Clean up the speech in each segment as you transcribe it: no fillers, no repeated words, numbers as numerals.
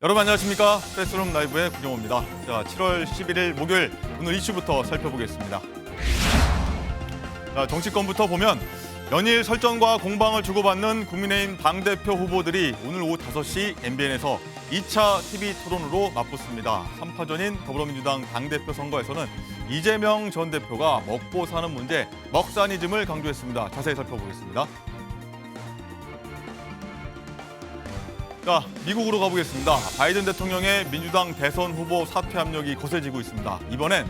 여러분 안녕하십니까? 패스룸 라이브의 구경호입니다. 자, 7월 11일 목요일 오늘 이슈부터 살펴보겠습니다. 자, 정치권부터 보면 연일 설전과 공방을 주고받는 국민의힘 당대표 후보들이 오늘 오후 5시 MBN에서 2차 TV 토론으로 맞붙습니다. 3파전인 더불어민주당 당대표 선거에서는 이재명 전 대표가 먹고 사는 문제, 먹사니즘을 강조했습니다. 자세히 살펴보겠습니다. 자, 미국으로 가보겠습니다. 바이든 대통령의 민주당 대선 후보 사퇴 압력이 거세지고 있습니다. 이번엔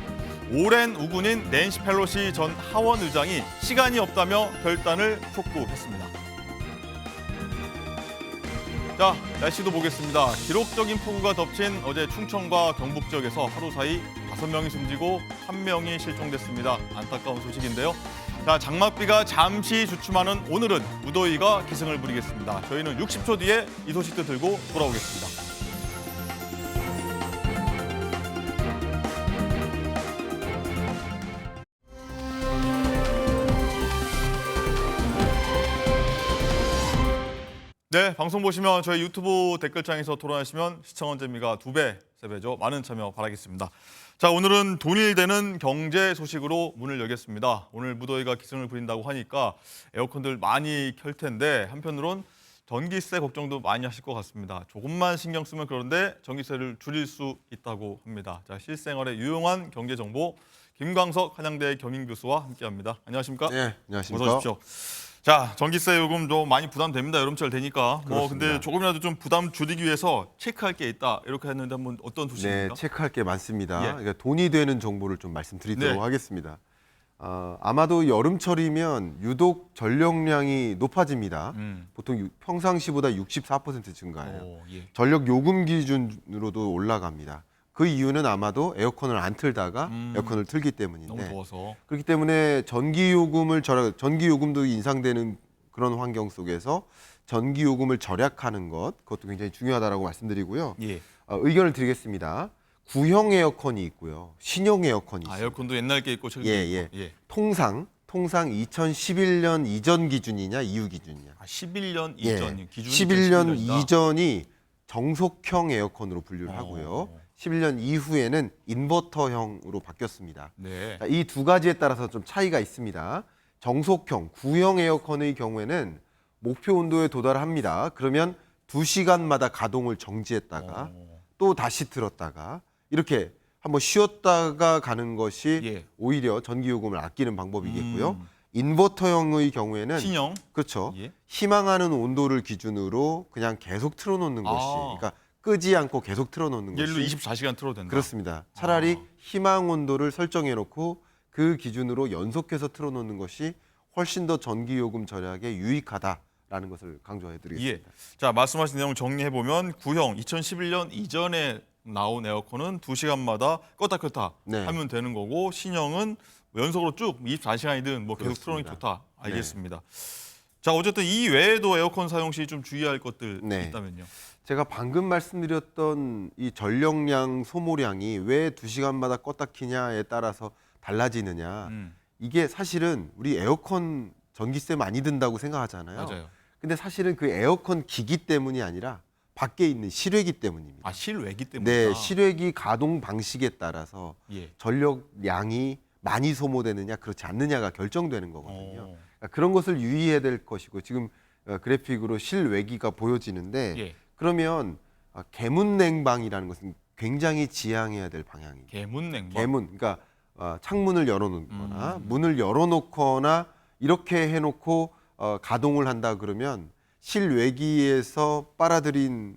오랜 우군인 낸시 펠로시 전 하원 의장이 시간이 없다며 결단을 촉구했습니다. 자, 날씨도 보겠습니다. 기록적인 폭우가 덮친 어제 충청과 경북 지역에서 하루 사이 5명이 숨지고 1명이 실종됐습니다. 안타까운 소식인데요. 자, 장맛비가 잠시 주춤하는 오늘은 무더위가 기승을 부리겠습니다. 저희는 60초 뒤에 이 소식도 들고 돌아오겠습니다. 네, 방송 보시면 저희 유튜브 댓글창에서 토론하시면 시청원 재미가 2배, 3배죠. 많은 참여 바라겠습니다. 자, 오늘은 돈일되는 경제 소식으로 문을 열겠습니다. 오늘 무더위가 기승을 부린다고 하니까 에어컨들 많이 켤 텐데 한편으론 전기세 걱정도 많이 하실 것 같습니다. 조금만 신경 쓰면 그런데 전기세를 줄일 수 있다고 합니다. 자, 실생활에 유용한 경제 정보 김광석 한양대 겸임교수와 함께합니다. 안녕하십니까? 네, 안녕하십니까? 어서 오십시오. 자, 전기세 요금 좀 많이 부담됩니다. 여름철 되니까. 근데 조금이라도 좀 부담 줄이기 위해서 체크할 게 있다. 이렇게 했는데 한번 어떤 소식입니까? 네, 체크할 게 많습니다. 예. 그러니까 돈이 되는 정보를 좀 말씀드리도록 네. 하겠습니다. 아마도 여름철이면 유독 전력량이 높아집니다. 보통 평상시보다 64% 증가해요. 예. 전력 요금 기준으로도 올라갑니다. 그 이유는 아마도 에어컨을 안 틀다가 에어컨을 틀기 때문인데. 너무 더워서. 그렇기 때문에 전기요금도 인상되는 그런 환경 속에서 전기요금을 절약하는 것, 그것도 굉장히 중요하다고 말씀드리고요. 예. 의견을 드리겠습니다. 구형 에어컨이 있고요, 신형 에어컨이 있어요. 에어컨도 옛날 게 있고 최근 게 예. 있고. 예. 통상 2011년 이전 기준이냐 이후 기준이냐. 11년 예. 이전 기준이 11년 11년이다. 이전이 정속형 에어컨으로 분류를 하고요. 11년 이후에는 인버터형으로 바뀌었습니다. 네. 이 두 가지에 따라서 좀 차이가 있습니다. 정속형, 구형 에어컨의 경우에는 목표 온도에 도달합니다. 그러면 2시간마다 가동을 정지했다가 또 다시 틀었다가 이렇게 한번 쉬었다가 가는 것이 예. 오히려 전기요금을 아끼는 방법이겠고요. 인버터형의 경우에는 신형. 그렇죠. 예. 희망하는 온도를 기준으로 그냥 계속 틀어놓는 것이, 그러니까 끄지 않고 계속 틀어놓는 예를 것이 24시간 틀어도 된다. 그렇습니다. 차라리 희망 온도를 설정해놓고 그 기준으로 연속해서 틀어놓는 것이 훨씬 더 전기요금 절약에 유익하다라는 것을 강조해드리겠습니다. 예. 자, 말씀하신 내용 정리해 보면 구형 2011년 이전에 나온 에어컨은 2시간마다 껐다 켰다 네. 하면 되는 거고 신형은 연속으로 쭉 24시간이든 뭐 계속 틀어놓으니 그렇습니다. 좋다. 알겠습니다. 자, 어쨌든 이 외에도 에어컨 사용 시 좀 주의할 것들 네. 있다면요. 제가 방금 말씀드렸던 이 전력량 소모량이 왜 2시간마다 껐다 키냐에 따라서 달라지느냐. 이게 사실은 우리 에어컨 전기세 많이 든다고 생각하잖아요. 맞아요. 근데 사실은 그 에어컨 기기 때문이 아니라 밖에 있는 실외기 때문입니다. 실외기 때문이다. 네, 실외기 가동 방식에 따라서 예. 전력량이 많이 소모되느냐 그렇지 않느냐가 결정되는 거거든요. 그러니까 그런 것을 유의해야 될 것이고 지금 그래픽으로 실외기가 보여지는데 예. 그러면 개문냉방이라는 것은 굉장히 지양해야 될 방향입니다. 개문냉방. 개문, 그러니까 창문을 열어놓거나 문을 열어놓거나 이렇게 해놓고 가동을 한다 그러면 실외기에서 빨아들인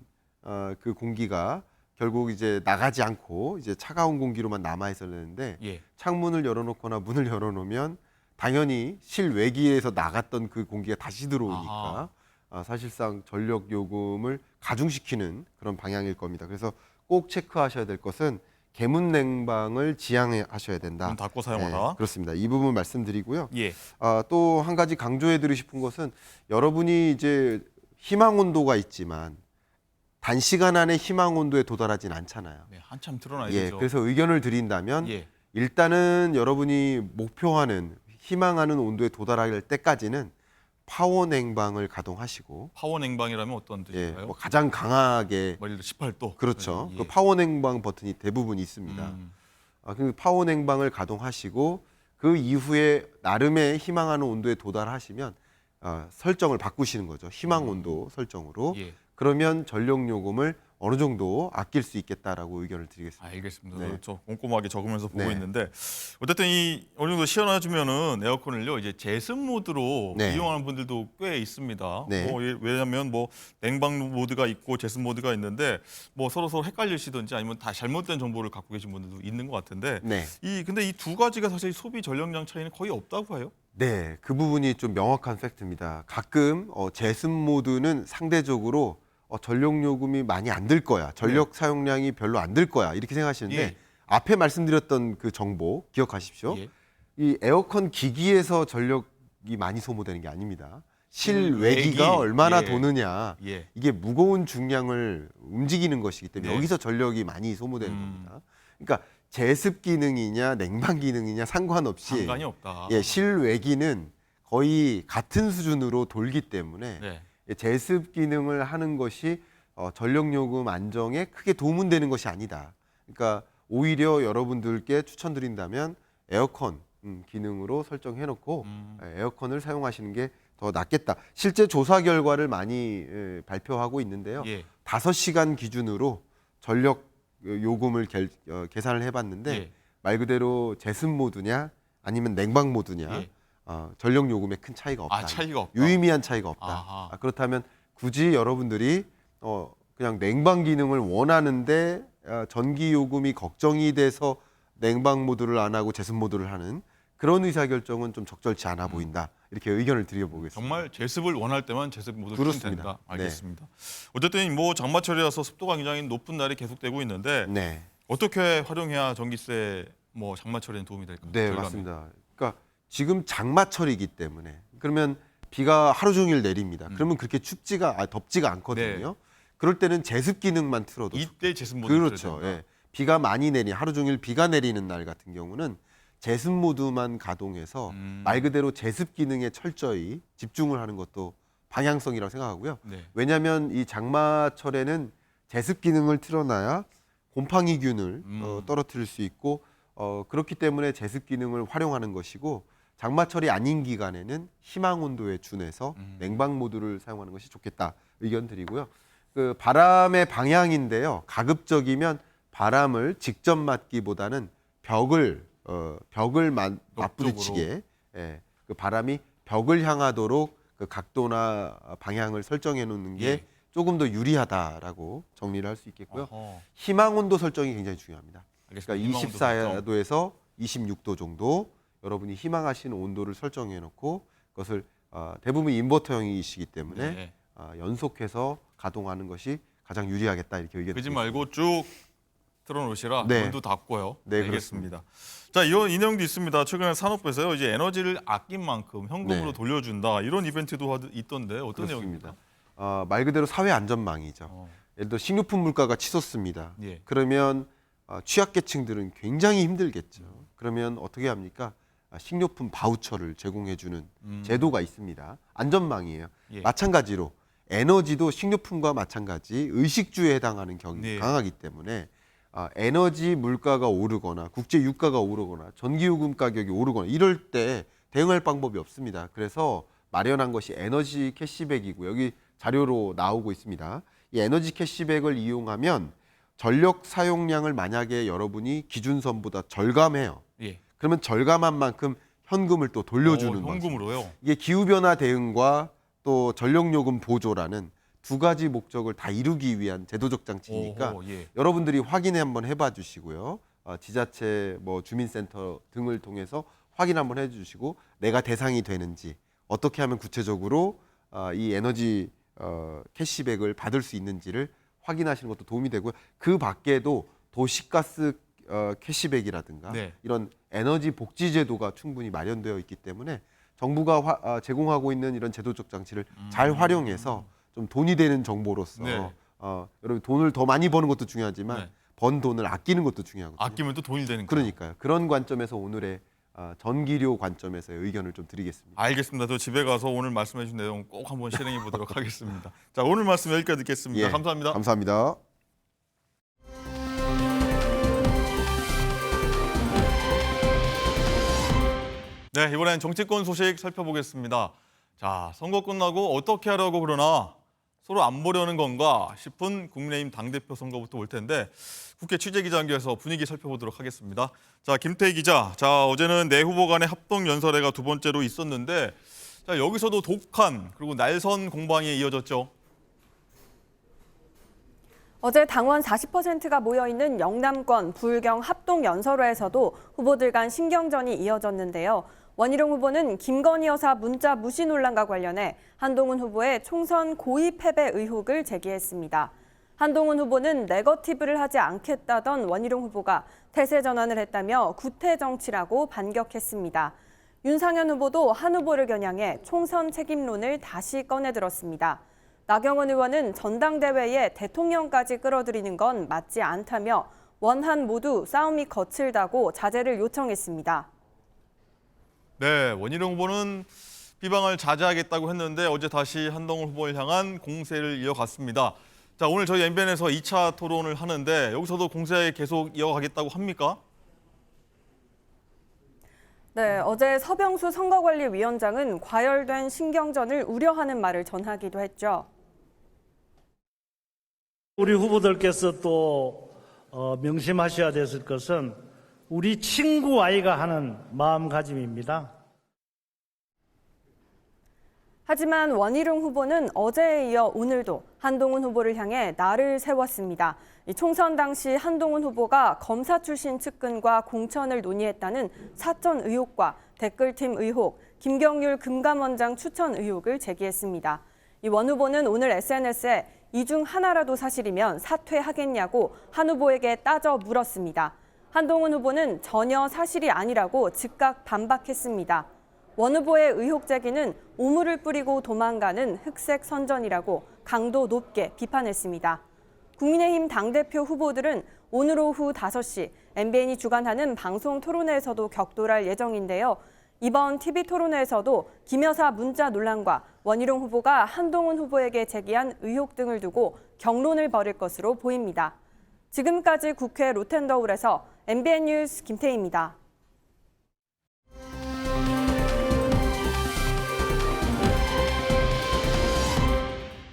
그 공기가 결국 이제 나가지 않고 이제 차가운 공기로만 남아 있어야 되는데 예. 창문을 열어놓거나 문을 열어놓으면 당연히 실외기에서 나갔던 그 공기가 다시 들어오니까 사실상 전력 요금을 가중시키는 그런 방향일 겁니다. 그래서 꼭 체크하셔야 될 것은 개문냉방을 지양하셔야 된다. 문 닫고 사용하라. 네, 그렇습니다. 이 부분 말씀드리고요. 예. 또 한 가지 강조해드리고 싶은 것은 여러분이 이제 희망 온도가 있지만 단시간 안에 희망 온도에 도달하진 않잖아요. 네, 한참 틀어놔야 예, 되죠. 그래서 의견을 드린다면 예. 일단은 여러분이 목표하는 희망하는 온도에 도달할 때까지는 파워 냉방을 가동하시고 파워 냉방이라면 어떤 예, 뜻인가요? 뭐 가장 강하게 뭐 예를 들어 18도. 그렇죠. 예. 그 파워 냉방 버튼이 대부분 있습니다. 음. 그 파워 냉방을 가동하시고 그 이후에 나름의 희망하는 온도에 도달하시면 설정을 바꾸시는 거죠. 희망 온도 설정으로. 예. 그러면 전력 요금을 어느 정도 아낄 수 있겠다라고 의견을 드리겠습니다. 알겠습니다. 네. 저 꼼꼼하게 적으면서 보고 네. 있는데 어쨌든 이 어느 정도 시원해주면은 에어컨을요 이제 제습 모드로 네. 이용하는 분들도 꽤 있습니다. 네. 왜냐하면 뭐 냉방 모드가 있고 제습 모드가 있는데 뭐 서로 헷갈리시든지 아니면 다 잘못된 정보를 갖고 계신 분들도 있는 것 같은데 네. 근데 이 두 가지가 사실 소비 전력량 차이는 거의 없다고 해요. 네, 그 부분이 좀 명확한 팩트입니다. 가끔 제습 모드는 상대적으로 전력 요금이 많이 안 들 거야. 전력 사용량이 별로 안 들 거야. 이렇게 생각하시는데 예. 앞에 말씀드렸던 그 정보 기억하십시오. 예. 이 에어컨 기기에서 전력이 많이 소모되는 게 아닙니다. 실외기가 실외기. 얼마나 예. 도느냐. 예. 이게 무거운 중량을 움직이는 것이기 때문에 네. 여기서 전력이 많이 소모되는 겁니다. 그러니까 제습 기능이냐 냉방 기능이냐 상관없이 상관이 없다. 예, 실외기는 거의 같은 수준으로 돌기 때문에 네. 제습 기능을 하는 것이 전력 요금 안정에 크게 도움은 되는 것이 아니다. 그러니까 오히려 여러분들께 추천드린다면 에어컨 기능으로 설정해 놓고 에어컨을 사용하시는 게 더 낫겠다. 실제 조사 결과를 많이 발표하고 있는데요. 예. 5시간 기준으로 전력 요금을 계산을 해봤는데 예. 말 그대로 제습 모드냐 아니면 냉방 모드냐 예. 전력 요금에 큰 차이가 없다. 차이가 없다. 유의미한 차이가 없다. 아하. 그렇다면 굳이 여러분들이 그냥 냉방 기능을 원하는데 전기 요금이 걱정이 돼서 냉방 모드를 안 하고 제습 모드를 하는 그런 의사결정은 좀 적절치 않아 보인다. 이렇게 의견을 드려보겠습니다. 정말 제습을 원할 때만 제습 모드를 켜면 그렇습니다. 된다. 네. 알겠습니다. 어쨌든 뭐 장마철이라서 습도가 굉장히 높은 날이 계속되고 있는데 네, 어떻게 활용해야 전기세 뭐 장마철에는 도움이 될까요? 네 절감에. 맞습니다. 그러니까 지금 장마철이기 때문에 그러면 비가 하루 종일 내립니다. 그러면 그렇게 덥지가 않거든요. 네. 그럴 때는 제습 기능만 틀어도 이때 제습 모드 그렇죠. 예. 비가 많이 하루 종일 비가 내리는 날 같은 경우는 제습 모드만 가동해서 말 그대로 제습 기능에 철저히 집중을 하는 것도 방향성이라고 생각하고요. 네. 왜냐하면 이 장마철에는 제습 기능을 틀어놔야 곰팡이균을 떨어뜨릴 수 있고 그렇기 때문에 제습 기능을 활용하는 것이고 장마철이 아닌 기간에는 희망 온도에 준해서 냉방 모드를 사용하는 것이 좋겠다 의견 드리고요. 그 바람의 방향인데요. 가급적이면 바람을 직접 맞기보다는 벽을 맞부딪히게 그 바람이 벽을 향하도록 그 각도나 방향을 설정해 놓는 게 예. 조금 더 유리하다라고 정리를 할 수 있겠고요. 어허. 희망 온도 설정이 굉장히 중요합니다. 알겠습니다. 그러니까 희망 온도 설정. 24도에서 26도 정도 여러분이 희망하시는 온도를 설정해 놓고 그것을 대부분 인버터형이시기 때문에 네. 연속해서 가동하는 것이 가장 유리하겠다 이렇게 의견 그러지 드리겠습니다. 말고 쭉 틀어놓으시라 네. 문도 닫고요. 네, 알겠습니다. 자, 이런 인형도 있습니다. 최근에 산업부에서요 이제 에너지를 아낀 만큼 현금으로 네. 돌려준다 이런 이벤트도 있던데 어떤 그렇습니다. 내용입니까? 말 그대로 사회 안전망이죠. 어. 예를 들어 식료품 물가가 치솟습니다. 예. 그러면 취약계층들은 굉장히 힘들겠죠. 그러면 어떻게 합니까? 식료품 바우처를 제공해주는 제도가 있습니다. 안전망이에요. 예. 마찬가지로 에너지도 식료품과 마찬가지 의식주에 해당하는 경이 네. 강하기 때문에 에너지 물가가 오르거나 국제 유가가 오르거나 전기요금 가격이 오르거나 이럴 때 대응할 방법이 없습니다. 그래서 마련한 것이 에너지 캐시백이고 여기 자료로 나오고 있습니다. 이 에너지 캐시백을 이용하면 전력 사용량을 만약에 여러분이 기준선보다 절감해요. 예. 그러면 절감한 만큼 현금을 또 돌려주는 거죠. 현금으로요. 이게 기후변화 대응과 또 전력요금 보조라는 두 가지 목적을 다 이루기 위한 제도적 장치니까 오호, 예. 여러분들이 확인해 한번 해봐 주시고요. 지자체 뭐 주민센터 등을 통해서 확인 한번 해주시고 내가 대상이 되는지 어떻게 하면 구체적으로 이 에너지 캐시백을 받을 수 있는지를 확인하시는 것도 도움이 되고요. 그 밖에도 도시가스 캐시백이라든가 네. 이런 에너지 복지 제도가 충분히 마련되어 있기 때문에 정부가 제공하고 있는 이런 제도적 장치를 잘 활용해서 좀 돈이 되는 정보로서 네. 여러분 돈을 더 많이 버는 것도 중요하지만 네. 번 돈을 아끼는 것도 중요하거든요. 아끼면 또 돈이 되는 거예요. 그러니까요. 그런 관점에서 오늘의 전기료 관점에서의 의견을 좀 드리겠습니다. 알겠습니다. 저 집에 가서 오늘 말씀해 주신 내용 꼭 한번 실행해 보도록 하겠습니다. 자, 오늘 말씀 여기까지 듣겠습니다. 예, 감사합니다. 감사합니다. 네, 이번엔 정치권 소식 살펴보겠습니다. 자, 선거 끝나고 어떻게 하려고 그러나 서로 안 보려는 건가 싶은 국민의힘 당대표 선거부터 올 텐데 국회 취재기자 연결해서 분위기 살펴보도록 하겠습니다. 자, 김태희 기자. 자, 어제는 네 후보 간의 합동 연설회가 두 번째로 있었는데 자, 여기서도 독한 그리고 날선 공방이 이어졌죠. 어제 당원 40%가 모여있는 영남권 불경 합동연설회에서도 후보들 간 신경전이 이어졌는데요. 원희룡 후보는 김건희 여사 문자 무시 논란과 관련해 한동훈 후보의 총선 고의 패배 의혹을 제기했습니다. 한동훈 후보는 네거티브를 하지 않겠다던 원희룡 후보가 태세 전환을 했다며 구태 정치라고 반격했습니다. 윤상현 후보도 한 후보를 겨냥해 총선 책임론을 다시 꺼내들었습니다. 나경원 의원은 전당대회에 대통령까지 끌어들이는 건 맞지 않다며 원한 모두 싸움이 거칠다고 자제를 요청했습니다. 네, 원희룡 후보는 비방을 자제하겠다고 했는데 어제 다시 한동훈 후보를 향한 공세를 이어갔습니다. 자, 오늘 저희 MBN에서 2차 토론을 하는데 여기서도 공세 계속 이어가겠다고 합니까? 네, 어제 서병수 선거관리위원장은 과열된 신경전을 우려하는 말을 전하기도 했죠. 우리 후보들께서 또 명심하셔야 됐을 것은 우리 친구 아이가 하는 마음가짐입니다. 하지만 원희룡 후보는 어제에 이어 오늘도 한동훈 후보를 향해 날을 세웠습니다. 총선 당시 한동훈 후보가 검사 출신 측근과 공천을 논의했다는 사전 의혹과 댓글팀 의혹, 김경률 금감원장 추천 의혹을 제기했습니다. 이 원 후보는 오늘 SNS에 이 중 하나라도 사실이면 사퇴하겠냐고 한 후보에게 따져 물었습니다. 한동훈 후보는 전혀 사실이 아니라고 즉각 반박했습니다. 원 후보의 의혹 제기는 오물을 뿌리고 도망가는 흑색 선전이라고 강도 높게 비판했습니다. 국민의힘 당대표 후보들은 오늘 오후 5시 MBN이 주관하는 방송 토론회에서도 격돌할 예정인데요. 이번 TV 토론회에서도 김 여사 문자 논란과 원희룡 후보가 한동훈 후보에게 제기한 의혹 등을 두고 격론을 벌일 것으로 보입니다. 지금까지 국회 로텐더홀에서 MBN 뉴스 김태희입니다.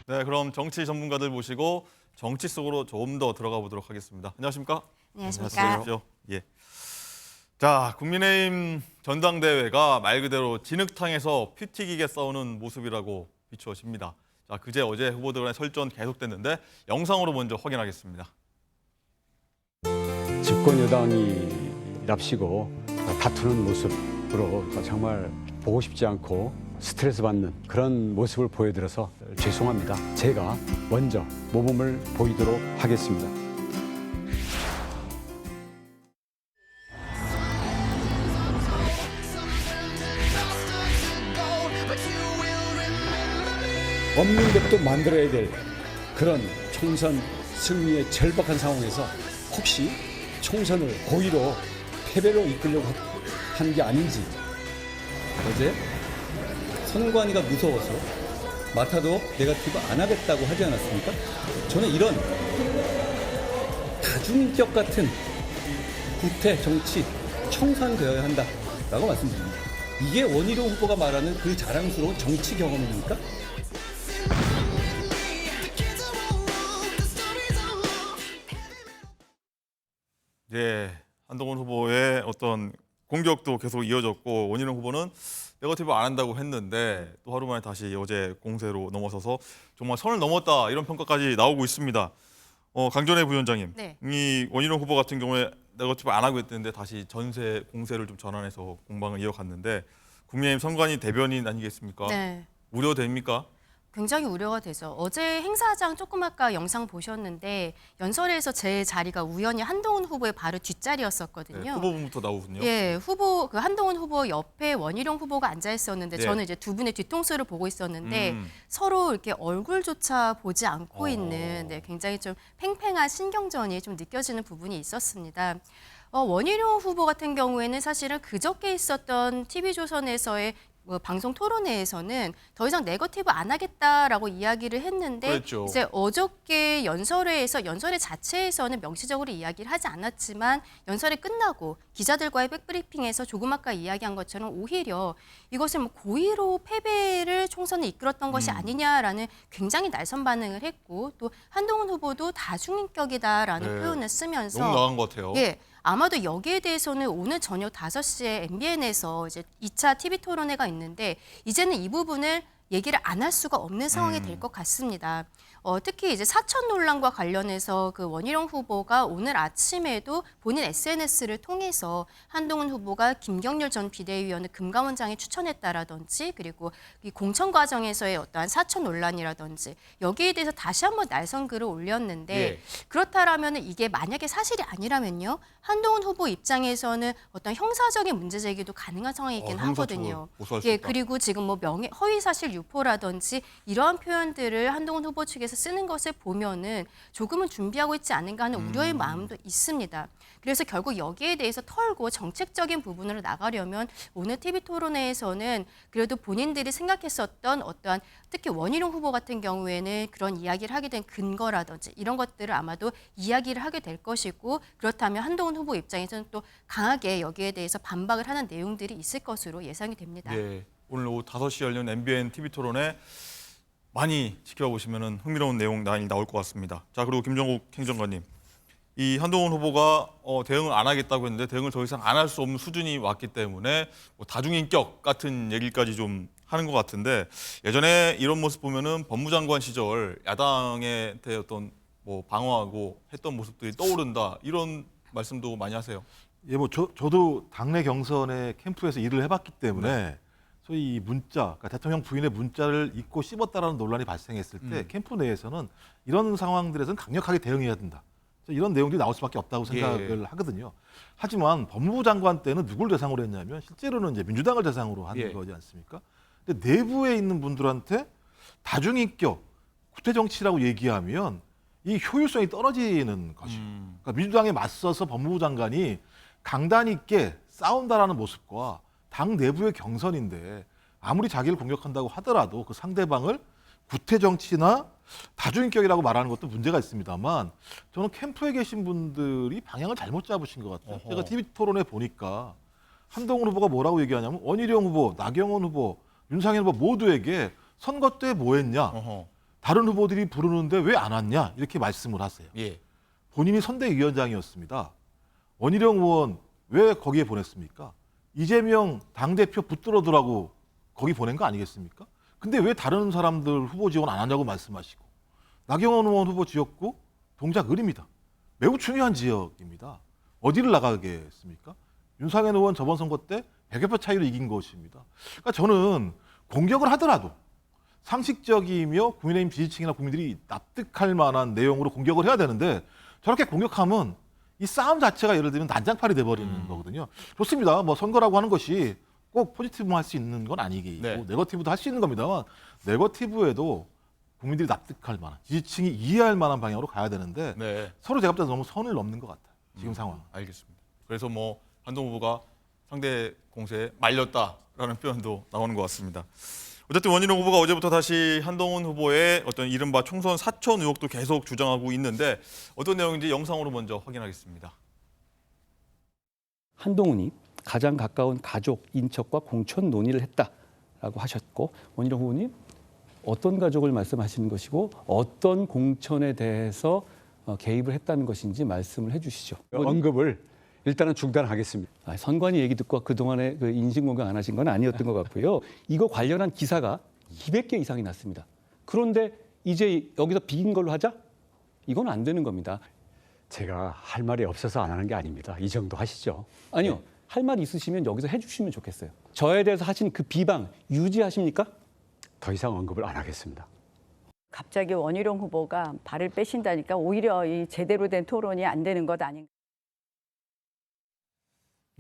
네, 그럼 정치 전문가들 모시고 정치 속으로 조금 더 들어가 보도록 하겠습니다. 안녕하십니까? 안녕하십니까? 예. 자, 국민의힘 전당대회가 말 그대로 진흙탕에서 피 튀기게 싸우는 모습이라고 비추어집니다. 자, 그제 어제 후보들 간의 설전 계속됐는데 영상으로 먼저 확인하겠습니다. 집권 여당이 납시고 다투는 모습으로 정말 보고 싶지 않고 스트레스 받는 그런 모습을 보여드려서 죄송합니다. 제가 먼저 모범을 보이도록 하겠습니다. 없는 것도 만들어야 될 그런 총선 승리의 절박한 상황에서 혹시 총선을 고의로 패배로 이끌려고 한 게 아닌지. 어제 선관위가 무서워서 맡아도 네거티브 안 하겠다고 하지 않았습니까? 저는 이런 다중인격 같은 구태 정치 청산되어야 한다라고 말씀드립니다. 이게 원희룡 후보가 말하는 그 자랑스러운 정치 경험입니까? 예, 한동훈 후보의 어떤 공격도 계속 이어졌고 원희룡 후보는 네거티브 안 한다고 했는데 또 하루 만에 다시 어제 공세로 넘어서서 정말 선을 넘었다 이런 평가까지 나오고 있습니다. 강전혜 부위원장님, 네. 이 원희룡 후보 같은 경우에 네거티브 안 하고 있는데 다시 전세 공세를 좀 전환해서 공방을 이어갔는데 국민의힘 선관위 대변인 아니겠습니까? 네. 우려됩니까? 굉장히 우려가 되죠. 어제 행사장 조금 아까 영상 보셨는데 연설회에서 제 자리가 우연히 한동훈 후보의 바로 뒷자리였었거든요. 네, 후보분부터 나오군요. 예, 후보 그 한동훈 후보 옆에 원희룡 후보가 앉아 있었는데 네. 저는 이제 두 분의 뒤통수를 보고 있었는데 서로 이렇게 얼굴조차 보지 않고 있는 굉장히 좀 팽팽한 신경전이 좀 느껴지는 부분이 있었습니다. 원희룡 후보 같은 경우에는 사실은 그저께 있었던 TV조선에서의 방송 토론회에서는 더 이상 네거티브 안 하겠다라고 이야기를 했는데 그랬죠. 이제 어저께 연설회 자체에서는 명시적으로 이야기를 하지 않았지만 연설이 끝나고 기자들과의 백브리핑에서 조금 아까 이야기한 것처럼 오히려 이것을 뭐 고의로 패배를 총선에 이끌었던 것이 아니냐라는 굉장히 날선 반응을 했고 또 한동훈 후보도 다중인격이다라는 네. 표현을 쓰면서 너무 나간 것 같아요. 예. 아마도 여기에 대해서는 오늘 저녁 5시에 MBN에서 이제 2차 TV 토론회가 있는데 이제는 이 부분을 얘기를 안 할 수가 없는 상황이 될 것 같습니다. 특히 이제 사천 논란과 관련해서 그 원희룡 후보가 오늘 아침에도 본인 SNS를 통해서 한동훈 후보가 김경률 전 비대위원을 금감원장에 추천했다라든지 그리고 이 공천 과정에서의 어떠한 사천 논란이라든지 여기에 대해서 다시 한번 날선 글을 올렸는데 예. 그렇다라면 이게 만약에 사실이 아니라면요 한동훈 후보 입장에서는 어떤 형사적인 문제 제기도 가능한 상황이긴 형사처벌 하거든요. 고소할 수 예, 있다. 그리고 지금 뭐 허위 사실 유포라든지 이러한 표현들을 한동훈 후보 측에서 쓰는 것을 보면은 조금은 준비하고 있지 않은가 하는 우려의 마음도 있습니다. 그래서 결국 여기에 대해서 털고 정책적인 부분으로 나가려면 오늘 TV 토론회에서는 그래도 본인들이 생각했었던 어떠한 특히 원희룡 후보 같은 경우에는 그런 이야기를 하게 된 근거라든지 이런 것들을 아마도 이야기를 하게 될 것이고 그렇다면 한동훈 후보 입장에서는 또 강하게 여기에 대해서 반박을 하는 내용들이 있을 것으로 예상이 됩니다. 예. 오늘 오후 5시 열린 MBN TV 토론에 많이 지켜보시면 흥미로운 내용 많이 나올 것 같습니다. 자, 그리고 김정국 행정관님. 이 한동훈 후보가 대응을 안 하겠다고 했는데 대응을 더 이상 안 할 수 없는 수준이 왔기 때문에 뭐 다중인격 같은 얘기까지 좀 하는 것 같은데 예전에 이런 모습 보면은 법무장관 시절 야당에 대해 어떤 뭐 방어하고 했던 모습들이 떠오른다 이런 말씀도 많이 하세요. 예, 뭐 저도 당내 경선에 캠프에서 일을 해봤기 때문에 소위 이 문자, 그러니까 대통령 부인의 문자를 읽고 씹었다라는 논란이 발생했을 때 캠프 내에서는 이런 상황들에서는 강력하게 대응해야 된다. 이런 내용들이 나올 수밖에 없다고 생각을 하거든요. 하지만 법무부 장관 때는 누굴 대상으로 했냐면 실제로는 이제 민주당을 대상으로 하는 거지 않습니까? 근데 내부에 있는 분들한테 다중인격, 구태정치라고 얘기하면 이 효율성이 떨어지는 것이고 그러니까 민주당에 맞서서 법무부 장관이 강단 있게 싸운다라는 모습과 당 내부의 경선인데 아무리 자기를 공격한다고 하더라도 그 상대방을 구태정치나 다중인격이라고 말하는 것도 문제가 있습니다만 저는 캠프에 계신 분들이 방향을 잘못 잡으신 것 같아요. 어허. 제가 TV 토론에 보니까 한동훈 후보가 뭐라고 얘기하냐면 원희룡 후보, 나경원 후보, 윤상현 후보 모두에게 선거 때 뭐 했냐? 어허. 다른 후보들이 부르는데 왜 안 왔냐? 이렇게 말씀을 하세요. 예. 본인이 선대위원장이었습니다. 원희룡 의원 왜 거기에 보냈습니까? 이재명 당대표 붙들어두라고 거기 보낸 거 아니겠습니까? 근데 왜 다른 사람들 후보 지원 안 하냐고 말씀하시고 나경원 의원 후보 지역구 동작 을입니다. 매우 중요한 지역입니다. 어디를 나가겠습니까? 윤상현 의원 저번 선거 때 100여 표 차이로 이긴 것입니다. 그러니까 저는 공격을 하더라도 상식적이며 국민의힘 지지층이나 국민들이 납득할 만한 내용으로 공격을 해야 되는데 저렇게 공격하면 이 싸움 자체가 예를 들면 난장판이 돼버리는 거거든요. 좋습니다. 뭐 선거라고 하는 것이 꼭 포지티브만 할 수 있는 건 아니고 네. 네거티브도 할 수 있는 겁니다만 네거티브에도 국민들이 납득할 만한 지지층이 이해할 만한 방향으로 가야 되는데 네. 서로 제가 볼 때 너무 선을 넘는 것 같아요. 지금 상황. 알겠습니다. 그래서 뭐 한동훈 후보가 상대 공세에 말렸다라는 표현도 나오는 것 같습니다. 어쨌든 원희룡 후보가 어제부터 다시 한동훈 후보의 어떤 이른바 총선 사천 의혹도 계속 주장하고 있는데 어떤 내용인지 영상으로 먼저 확인하겠습니다. 한동훈이 가장 가까운 가족, 인척과 공천 논의를 했다라고 하셨고 원희룡 후보님 어떤 가족을 말씀하시는 것이고 어떤 공천에 대해서 개입을 했다는 것인지 말씀을 해주시죠. 언급을 일단은 중단하겠습니다. 선관위 얘기 듣고 그동안에 그 인신공격 안 하신 건 아니었던 것 같고요. 이거 관련한 기사가 200개 이상이 났습니다. 그런데 이제 여기서 비긴 걸로 하자? 이건 안 되는 겁니다. 제가 할 말이 없어서 안 하는 게 아닙니다. 이 정도 하시죠. 아니요. 할 말 있으시면 여기서 해주시면 좋겠어요. 저에 대해서 하신 그 비방 유지하십니까? 더 이상 언급을 안 하겠습니다. 갑자기 원희룡 후보가 발을 빼신다니까 오히려 이 제대로 된 토론이 안 되는 것 아닌가.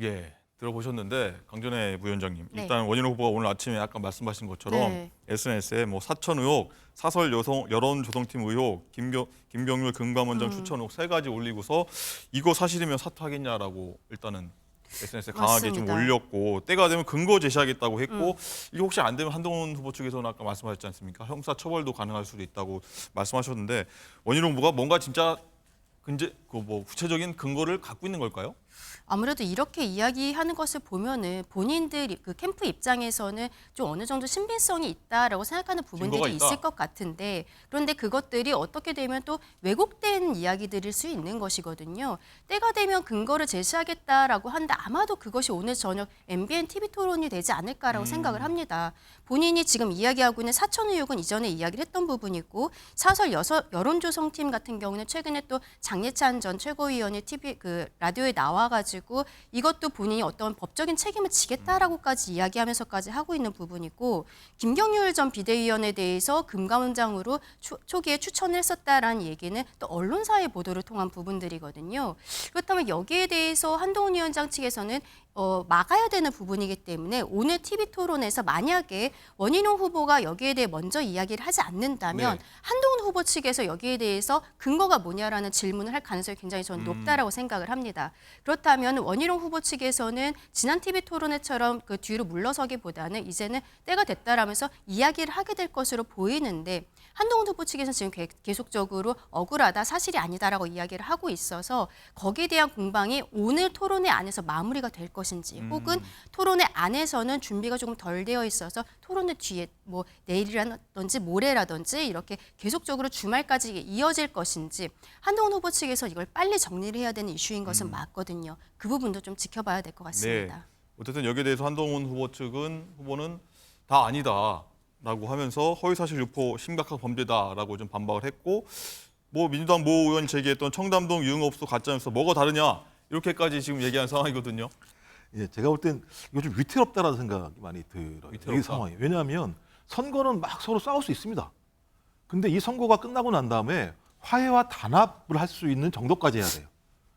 예, 들어보셨는데 강전혜 부위원장님, 네. 일단 원희룡 후보가 오늘 아침에 아까 말씀하신 것처럼 네. SNS에 뭐 사천 의혹, 사설 여론 조성팀 의혹, 김경률 금감원장 추천 의혹 3가지 올리고서 이거 사실이면 사퇴하겠냐라고 일단은 SNS에 강하게 좀 맞습니다. 올렸고, 때가 되면 근거 제시하겠다고 했고, 이게 혹시 안 되면 한동훈 후보 측에서는 아까 말씀하셨지 않습니까? 형사 처벌도 가능할 수도 있다고 말씀하셨는데, 원희룡 후보가 뭔가 진짜 구체적인 근거를 갖고 있는 걸까요? 아무래도 이렇게 이야기하는 것을 보면은 본인들 그 캠프 입장에서는 좀 어느 정도 신빙성이 있다라고 생각하는 증거가 부분들이 있다. 있을 것 같은데, 그런데 그것들이 어떻게 되면 또 왜곡된 이야기들일 수 있는 것이거든요. 때가 되면 근거를 제시하겠다라고 한다. 아마도 그것이 오늘 저녁 MBN TV 토론이 되지 않을까라고 생각을 합니다. 본인이 지금 이야기하고 있는 사천 의혹은 이전에 이야기를 했던 부분이고, 사설 여론조성팀 같은 경우는 최근에 또 장예찬 전 최고위원이 라디오에 나와가지고 이것도 본인이 어떤 법적인 책임을 지겠다라고까지 이야기하면서까지 하고 있는 부분이고, 김경률 전 비대위원에 대해서 금감원장으로 초기에 추천을 했었다라는 얘기는 또 언론사의 보도를 통한 부분들이거든요. 그렇다면 여기에 대해서 한동훈 위원장 측에서는 막아야 되는 부분이기 때문에 오늘 TV 토론에서 만약에 원희룡 후보가 여기에 대해 먼저 이야기를 하지 않는다면 네. 한동훈 후보 측에서 여기에 대해서 근거가 뭐냐라는 질문을 할 가능성이 굉장히 저는 높다라고 생각을 합니다. 그렇다면 원희룡 후보 측에서는 지난 TV 토론회처럼 그 뒤로 물러서기보다는 이제는 때가 됐다라면서 이야기를 하게 될 것으로 보이는데, 한동훈 후보 측에서는 지금 계속적으로 억울하다, 사실이 아니다라고 이야기를 하고 있어서 거기에 대한 공방이 오늘 토론회 안에서 마무리가 될 것인지, 혹은 토론회 안에서는 준비가 조금 덜 되어 있어서 토론회 뒤에 뭐 내일이라든지 모레라든지 이렇게 계속적으로 주말까지 이어질 것인지, 한동훈 후보 측에서 이걸 빨리 정리를 해야 되는 이슈인 것은 맞거든요. 그 부분도 좀 지켜봐야 될 것 같습니다. 네. 어쨌든 여기에 대해서 한동훈 후보는 다 아니다라고 하면서 허위사실 유포 심각한 범죄다라고 좀 반박을 했고, 뭐 민주당 모 의원이 제기했던 청담동 유흥업소 가짜뉴스 뭐가 다르냐 이렇게까지 지금 얘기한 상황이거든요. 예, 제가 볼 땐 이거 좀 위태롭다라는 생각이 많이 들어요. 위태롭다. 이 상황이. 왜냐하면 선거는 막 서로 싸울 수 있습니다. 근데 이 선거가 끝나고 난 다음에 화해와 단합을 할 수 있는 정도까지 해야 돼요.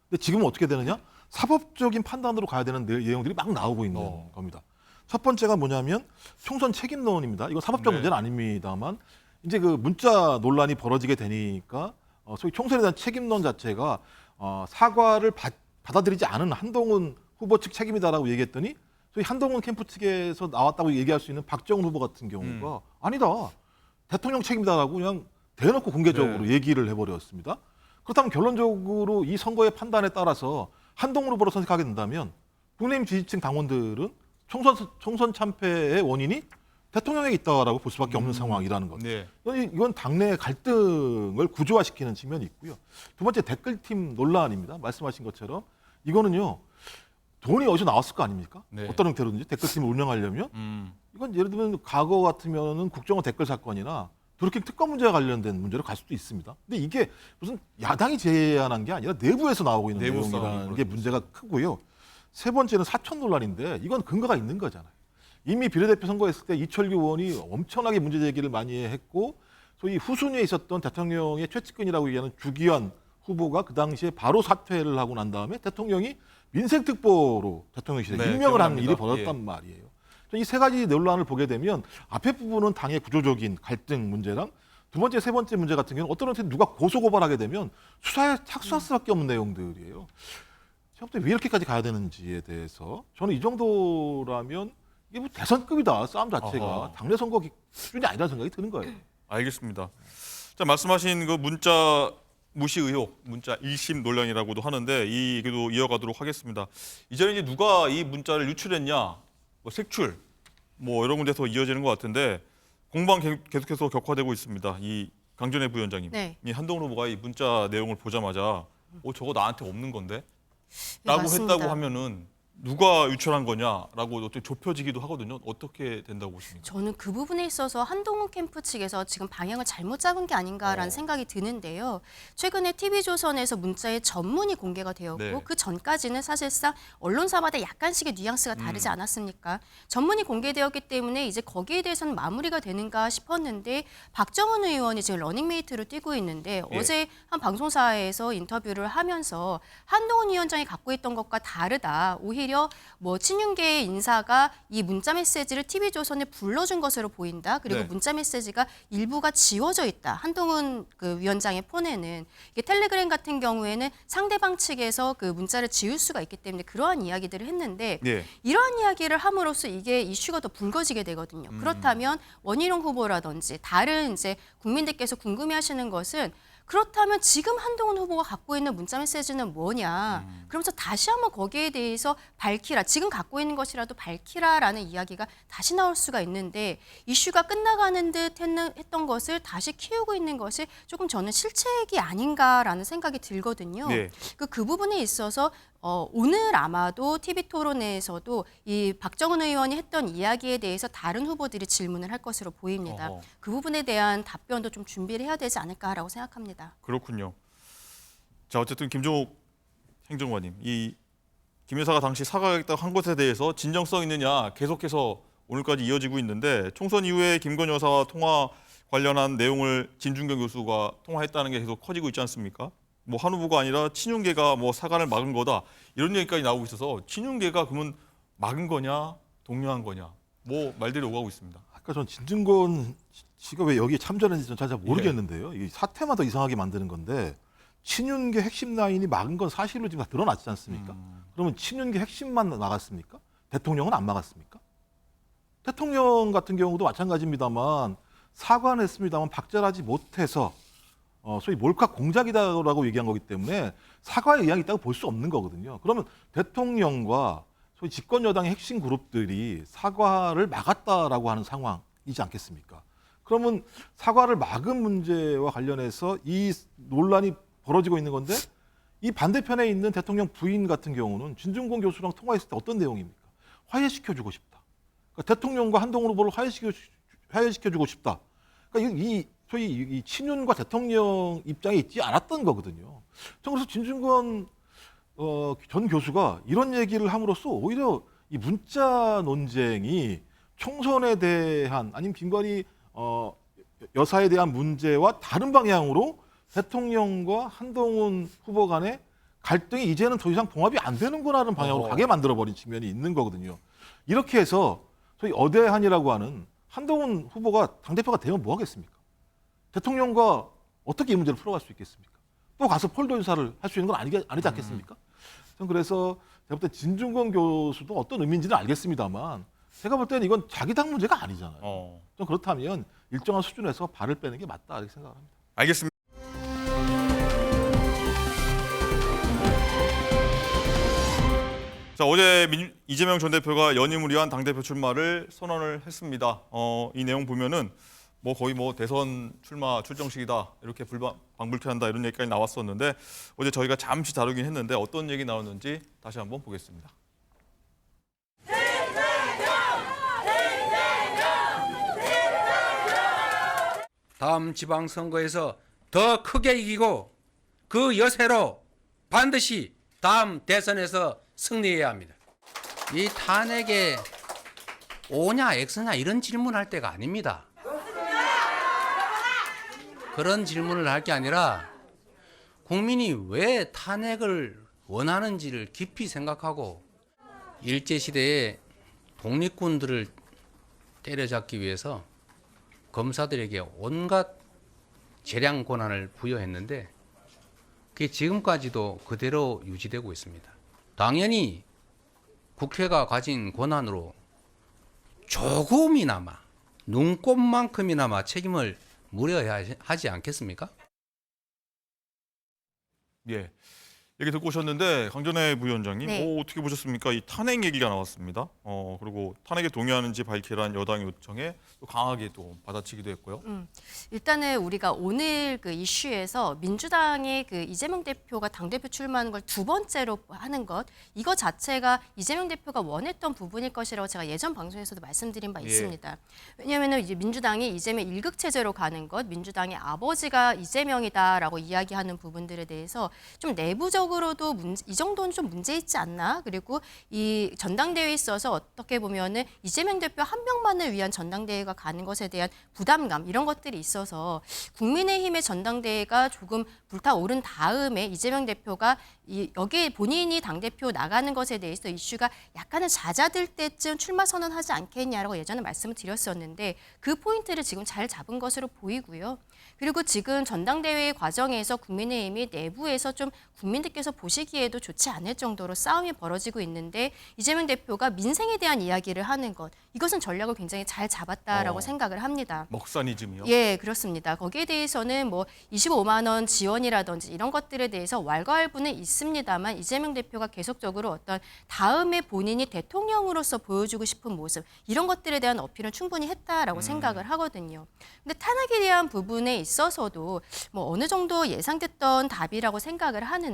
근데 지금은 어떻게 되느냐? 사법적인 판단으로 가야 되는 내용들이 막 나오고 있는 겁니다. 첫 번째가 뭐냐면 총선 책임론입니다. 이거 사법적 네. 문제는 아닙니다만, 이제 그 문자 논란이 벌어지게 되니까 소위 총선에 대한 책임론 자체가 사과를 받아들이지 않은 한동훈 후보 측 책임이다라고 얘기했더니, 소위 한동훈 캠프 측에서 나왔다고 얘기할 수 있는 박정훈 후보 같은 경우가 아니다, 대통령 책임이다라고 그냥 대놓고 공개적으로 얘기를 해버렸습니다. 그렇다면 결론적으로 이 선거의 판단에 따라서 한동훈 후보로 선택하게 된다면 국민의힘 지지층 당원들은 총선 참패의 원인이 대통령에 있다라고 볼 수밖에 없는 상황이라는 것. 네. 이건 당내 갈등을 구조화시키는 측면이 있고요. 두 번째, 댓글팀 논란입니다. 말씀하신 것처럼 이거는요, 돈이 어디서 나왔을 거 아닙니까? 네. 어떤 형태로든지 댓글팀을 운영하려면 이건 예를 들면 과거 같으면은 국정원 댓글 사건이나 드루킹 특검 문제와 관련된 문제로 갈 수도 있습니다. 근데 이게 무슨 야당이 제안한 게 아니라 내부에서 나오고 있는 내부 내용이라는 싸움이 게 문제가 크고요. 세 번째는 사천 논란인데 이건 근거가 있는 거잖아요. 이미 비례대표 선거했을 때 이철규 의원이 엄청나게 문제 제기를 많이 했고, 소위 후순위에 있었던 대통령의 최측근이라고 얘기하는 주기환 후보가 그 당시에 바로 사퇴를 하고 난 다음에 대통령이 민생특보로 대통령실에 네, 임명을 하는 기억납니다. 일이 벌어졌단 말이에요. 이 세 가지 논란을 보게 되면 앞에 부분은 당의 구조적인 갈등 문제랑, 두 번째, 세 번째 문제 같은 경우는 어떤 형태 누가 고소고발하게 되면 수사에 착수할 수밖에 없는 내용들이에요. 제가 볼 때 왜 이렇게까지 가야 되는지에 대해서 저는 이 정도라면 이게 뭐 대선급이다, 싸움 자체가. 어허. 당내 선거 수준이 아니라는 생각이 드는 거예요. 알겠습니다. 자, 말씀하신 그 문자 무시 의혹, 문자 일심 논란이라고도 하는데 이 얘기도 이어가도록 하겠습니다. 이제는 이제 누가 이 문자를 유출했냐, 뭐 색출, 뭐 이런 문제에서 이어지는 것 같은데 공방 계속해서 격화되고 있습니다. 이 강전혜 부위원장님, 네. 이 한동훈 후보가 이 문자 내용을 보자마자 저거 나한테 없는 건데? 네, 라고 맞습니다. 했다고 하면은 누가 유출한 거냐라고 어떻게 좁혀지기도 하거든요. 어떻게 된다고 보십니까? 저는 그 부분에 있어서 한동훈 캠프 측에서 지금 방향을 잘못 잡은 게 아닌가라는 생각이 드는데요. 최근에 TV조선에서 문자의 전문이 공개가 되었고, 네. 그 전까지는 사실상 언론사마다 약간씩의 뉘앙스가 다르지 않았습니까? 전문이 공개되었기 때문에 이제 거기에 대해서는 마무리가 되는가 싶었는데, 박정훈 의원이 지금 러닝메이트로 뛰고 있는데 예. 어제 한 방송사에서 인터뷰를 하면서 한동훈 위원장이 갖고 있던 것과 다르다, 오히려 오히려 뭐 친윤계의 인사가 이 문자 메시지를 TV조선에 불러준 것으로 보인다. 그리고 네. 문자 메시지가 일부가 지워져 있다. 한동훈 그 위원장의 폰에는 이게 텔레그램 같은 경우에는 상대방 측에서 그 문자를 지울 수가 있기 때문에 그러한 이야기들을 했는데 예. 이러한 이야기를 함으로써 이게 이슈가 더 불거지게 되거든요. 그렇다면 원희룡 후보라든지 다른 이제 국민들께서 궁금해하시는 것은 그렇다면 지금 한동훈 후보가 갖고 있는 문자 메시지는 뭐냐. 그러면서 다시 한번 거기에 대해서 밝히라. 지금 갖고 있는 것이라도 밝히라라는 이야기가 다시 나올 수가 있는데 이슈가 끝나가는 듯 했던 것을 다시 키우고 있는 것이 조금 저는 실책이 아닌가라는 생각이 들거든요. 네. 그 부분에 있어서 오늘 아마도 TV토론회에서도 이 박정은 의원이 했던 이야기에 대해서 다른 후보들이 질문을 할 것으로 보입니다. 어허. 그 부분에 대한 답변도 좀 준비를 해야 되지 않을까라고 생각합니다. 그렇군요. 자, 어쨌든 김종욱 행정관님, 이 김 여사가 당시 사과하겠다고 한 것에 대해서 진정성 있느냐 계속해서 오늘까지 이어지고 있는데 총선 이후에 김건희 여사와 통화 관련한 내용을 진중경 교수가 통화했다는 게 계속 커지고 있지 않습니까? 뭐 한 후보가 아니라 친윤계가 뭐 사과를 막은 거다 이런 얘기까지 나오고 있어서 친윤계가 그러면 막은 거냐 독려한 거냐 뭐 말들이 오가고 있습니다. 아까 전 진중권 씨가 왜 여기에 참전했는지 전 잘 모르겠는데요. 이 사태만 더 이상하게 만드는 건데 친윤계 핵심 라인이 막은 건 사실로 지금 다 드러났지 않습니까? 그러면 친윤계 핵심만 막았습니까? 대통령은 안 막았습니까? 대통령 같은 경우도 마찬가지입니다만 사과는 했습니다만 박절하지 못해서 소위 몰카 공작이다라고 얘기한 거기 때문에 사과의 의향이 있다고 볼 수 없는 거거든요. 그러면 대통령과 소위 집권 여당의 핵심 그룹들이 사과를 막았다라고 하는 상황이지 않겠습니까? 그러면 사과를 막은 문제와 관련해서 이 논란이 벌어지고 있는 건데 이 반대편에 있는 대통령 부인 같은 경우는 진중권 교수랑 통화했을 때 어떤 내용입니까? 화해시켜주고 싶다. 그러니까 대통령과 한동훈 후보를 화해시켜주고 싶다. 그러니까 이 소위 이 친윤과 대통령 입장에 있지 않았던 거거든요. 전 그래서 진중권 전 교수가 이런 얘기를 함으로써 오히려 이 문자 논쟁이 총선에 대한 아니면 김건희 여사에 대한 문제와 다른 방향으로 대통령과 한동훈 후보 간의 갈등이 이제는 더 이상 봉합이 안 되는구나라는 방향으로 가게 만들어버린 측면이 있는 거거든요. 이렇게 해서 소위 어대한이라고 하는 한동훈 후보가 당대표가 되면 뭐 하겠습니까? 대통령과 어떻게 이 문제를 풀어갈 수 있겠습니까? 또 가서 폴더 인사를 할 수 있는 건 아니지 않겠습니까? 저는 그래서 제가 볼 때 진중권 교수도 어떤 의미인지는 알겠습니다만 제가 볼 때는 이건 자기 당 문제가 아니잖아요. 좀 그렇다면 일정한 수준에서 발을 빼는 게 맞다 이렇게 생각합니다. 알겠습니다. 자, 어제 이재명 전 대표가 연임을 위한 당대표 출마를 선언을 했습니다. 이 내용 보면은 뭐 거의 뭐 대선 출마 출정식이다 이렇게 방불케한다 이런 얘기까지 나왔었는데 어제 저희가 잠시 다루긴 했는데 어떤 얘기 나왔는지 다시 한번 보겠습니다. 다음 지방선거에서 더 크게 이기고 그 여세로 반드시 다음 대선에서 승리해야 합니다. 이 탄핵에 O냐 X냐 이런 질문할 때가 아닙니다. 그런 질문을 할 게 아니라 국민이 왜 탄핵을 원하는지를 깊이 생각하고 일제시대에 독립군들을 때려잡기 위해서 검사들에게 온갖 재량 권한을 부여했는데 그게 지금까지도 그대로 유지되고 있습니다. 당연히 국회가 가진 권한으로 조금이나마 눈꼽만큼이나마 책임을 물어야 하지 않겠습니까? 예. 얘기 듣고 오셨는데 강전애 부위원장님, 네. 어떻게 보셨습니까? 이 탄핵 얘기가 나왔습니다. 그리고 탄핵에 동의하는지 밝히라는 여당 요청에 또 강하게 또 받아치기도 했고요. 일단은 우리가 오늘 그 이슈에서 민주당의 그 이재명 대표가 당대표 출마하는 걸 두 번째로 하는 것, 이거 자체가 이재명 대표가 원했던 부분일 것이라고 제가 예전 방송에서도 말씀드린 바 있습니다. 왜냐하면 이제 민주당이 이재명 일극체제로 가는 것, 민주당의 아버지가 이재명이다라고 이야기하는 부분들에 대해서 좀 내부적으로 법적으로도 이 정도는 좀 문제 있지 않나? 그리고 이 전당대회에 있어서 어떻게 보면은 이재명 대표 한 명만을 위한 전당대회가 가는 것에 대한 부담감 이런 것들이 있어서 국민의힘의 전당대회가 조금 불타오른 다음에 이재명 대표가 여기에 본인이 당대표 나가는 것에 대해서 이슈가 약간은 잦아들 때쯤 출마 선언하지 않겠냐라고 예전에 말씀을 드렸었는데 그 포인트를 지금 잘 잡은 것으로 보이고요. 그리고 지금 전당대회 과정에서 국민의힘이 내부에서 좀 국민들께서 보시기에도 좋지 않을 정도로 싸움이 벌어지고 있는데 이재명 대표가 민생에 대한 이야기를 하는 것 이것은 전략을 굉장히 잘 잡았다라고 생각을 합니다. 먹사니즘이요? 예, 그렇습니다. 거기에 대해서는 뭐 25만 원 지원이라든지 이런 것들에 대해서 왈가왈부는 있습니다만 이재명 대표가 계속적으로 어떤 다음에 본인이 대통령으로서 보여주고 싶은 모습 이런 것들에 대한 어필은 충분히 했다라고 생각을 하거든요. 근데 탄핵에 대한 부분에 있어서도 뭐 어느 정도 예상됐던 답이라고 생각을 하는데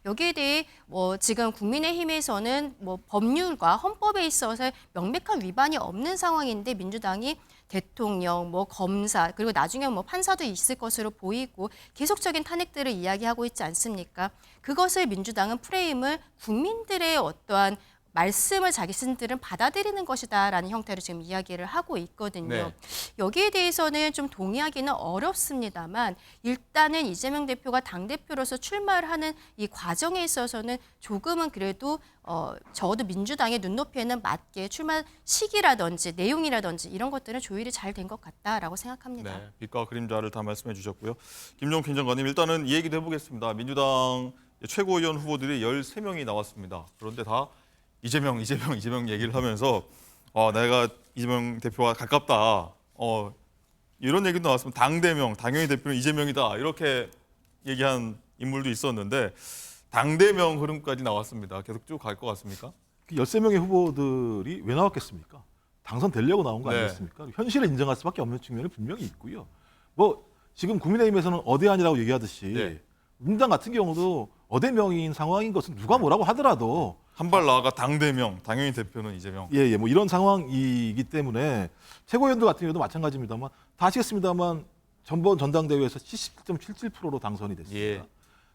여기에 대해 뭐 지금 국민의힘에서는 뭐 법률과 헌법에 있어서 명백한 위반이 없는 상황인데 민주당이 대통령, 뭐 검사, 그리고 나중에 뭐 판사도 있을 것으로 보이고 계속적인 탄핵들을 이야기하고 있지 않습니까? 그것을 민주당은 프레임을 국민들의 어떠한 말씀을 자기들은 받아들이는 것이다라는 형태로 지금 이야기를 하고 있거든요. 네. 여기에 대해서는 좀 동의하기는 어렵습니다만 일단은 이재명 대표가 당대표로서 출마를 하는 이 과정에 있어서는 조금은 그래도 적어도 민주당의 눈높이에는 맞게 출마 시기라든지 내용이라든지 이런 것들은 조율이 잘 된 것 같다라고 생각합니다. 네, 빛과 그림자를 다 말씀해 주셨고요. 김종필 장관님, 일단은 이 얘기도 해보겠습니다. 민주당 최고위원 후보들이 13명이 나왔습니다. 그런데 다 이재명 얘기를 하면서 내가 이재명 대표와 가깝다. 이런 얘기도 나왔습니다. 당대명, 당연히 대표는 이재명이다. 이렇게 얘기한 인물도 있었는데 당대명 흐름까지 나왔습니다. 계속 쭉 갈 것 같습니까? 13명의 후보들이 왜 나왔겠습니까? 당선되려고 나온 거 네. 아니겠습니까? 현실을 인정할 수밖에 없는 측면이 분명히 있고요. 뭐 지금 국민의힘에서는 어대안이라고 얘기하듯이 네. 민주당 같은 경우도 어대명인 상황인 것은 누가 뭐라고 하더라도 한 발 나아가 당대명, 당연히 대표는 이재명. 예, 뭐 이런 상황이기 때문에 최고위원들 같은 경우도 마찬가지입니다만 다 아시겠습니다만 전번 전당대회에서 77.77%로 당선이 됐습니다. 예.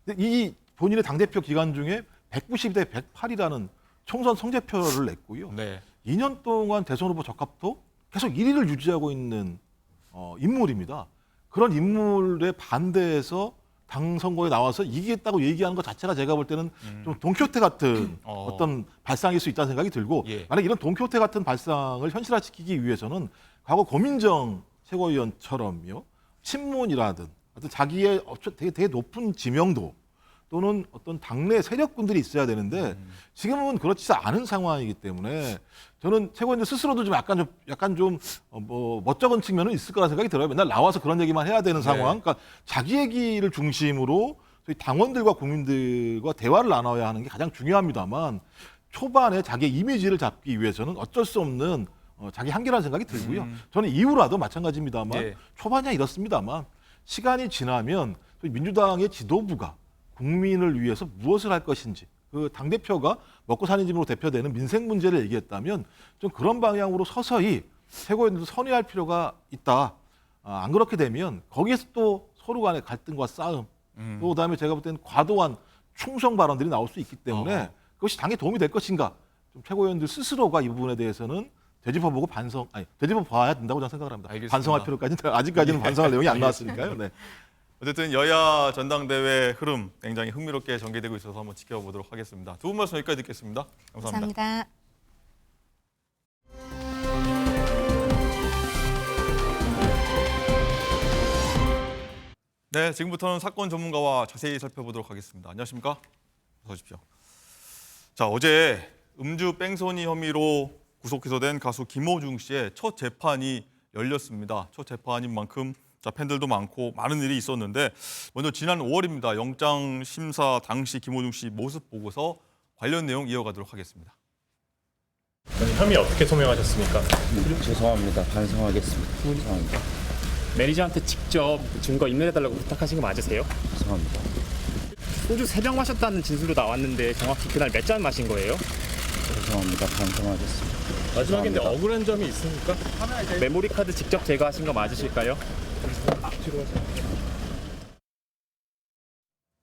근데 이 본인의 당대표 기간 중에 190대 108이라는 총선 성적표를 냈고요. 네. 2년 동안 대선 후보 적합도 계속 1위를 유지하고 있는 인물입니다. 그런 인물에 반대해서 당 선거에 나와서 이기겠다고 얘기하는 것 자체가 제가 볼 때는 좀 돈키호테 같은 어떤 발상일 수 있다는 생각이 들고 예. 만약 이런 돈키호테 같은 발상을 현실화시키기 위해서는 과거 고민정 최고위원처럼요 친문이라든 어떤 자기의 되게 높은 지명도 또는 어떤 당내 세력군들이 있어야 되는데 지금은 그렇지 않은 상황이기 때문에 저는 최고위원들 스스로도 좀 약간 좀 멋쩍은 측면은 있을 거라는 생각이 들어요. 맨날 나와서 그런 얘기만 해야 되는 상황. 그러니까 자기 얘기를 중심으로 저희 당원들과 국민들과 대화를 나눠야 하는 게 가장 중요합니다만 초반에 자기의 이미지를 잡기 위해서는 어쩔 수 없는 자기 한계라는 생각이 들고요. 저는 이후라도 마찬가지입니다만 예. 초반이야 이렇습니다만 시간이 지나면 저희 민주당의 지도부가 국민을 위해서 무엇을 할 것인지 그 당대표가 먹고 사는 집으로 대표되는 민생 문제를 얘기했다면 좀 그런 방향으로 서서히 최고위원들도 선회할 필요가 있다. 안 그렇게 되면 거기에서 또 서로 간의 갈등과 싸움 또 그다음에 제가 볼 때는 과도한 충성 발언들이 나올 수 있기 때문에 그것이 당에 도움이 될 것인가 좀 최고위원들 스스로가 이 부분에 대해서는 되짚어보고 되짚어 봐야 된다고 저는 생각을 합니다. 알겠습니다. 반성할 필요까지는 아직까지는 반성할 내용이 안 나왔으니까요. 네. 어쨌든 여야 전당대회 흐름 굉장히 흥미롭게 전개되고 있어서 한번 지켜보도록 하겠습니다. 두 분 말씀 여기까지 듣겠습니다. 감사합니다. 감사합니다. 네, 지금부터는 사건 전문가와 자세히 살펴보도록 하겠습니다. 안녕하십니까? 어서 오십시오. 자, 어제 음주 뺑소니 혐의로 구속 기소된 가수 김호중 씨의 첫 재판이 열렸습니다. 첫 재판인 만큼 팬들도 많고 많은 일이 있었는데 먼저 지난 5월입니다. 영장 심사 당시 김호중 씨 모습 보고서 관련 내용 이어가도록 하겠습니다. 혐의 어떻게 소명하셨습니까? 죄송합니다. 반성하겠습니다. 죄송합니다. 매니저한테 직접 증거 인멸해달라고 부탁하신 거 맞으세요? 죄송합니다. 소주 3병 마셨다는 진술도 나왔는데 정확히 그날 몇 잔 마신 거예요? 죄송합니다. 반성하겠습니다. 마지막에 근데 죄송합니다. 억울한 점이 있습니까? 메모리 카드 직접 제거하신 거 맞으실까요?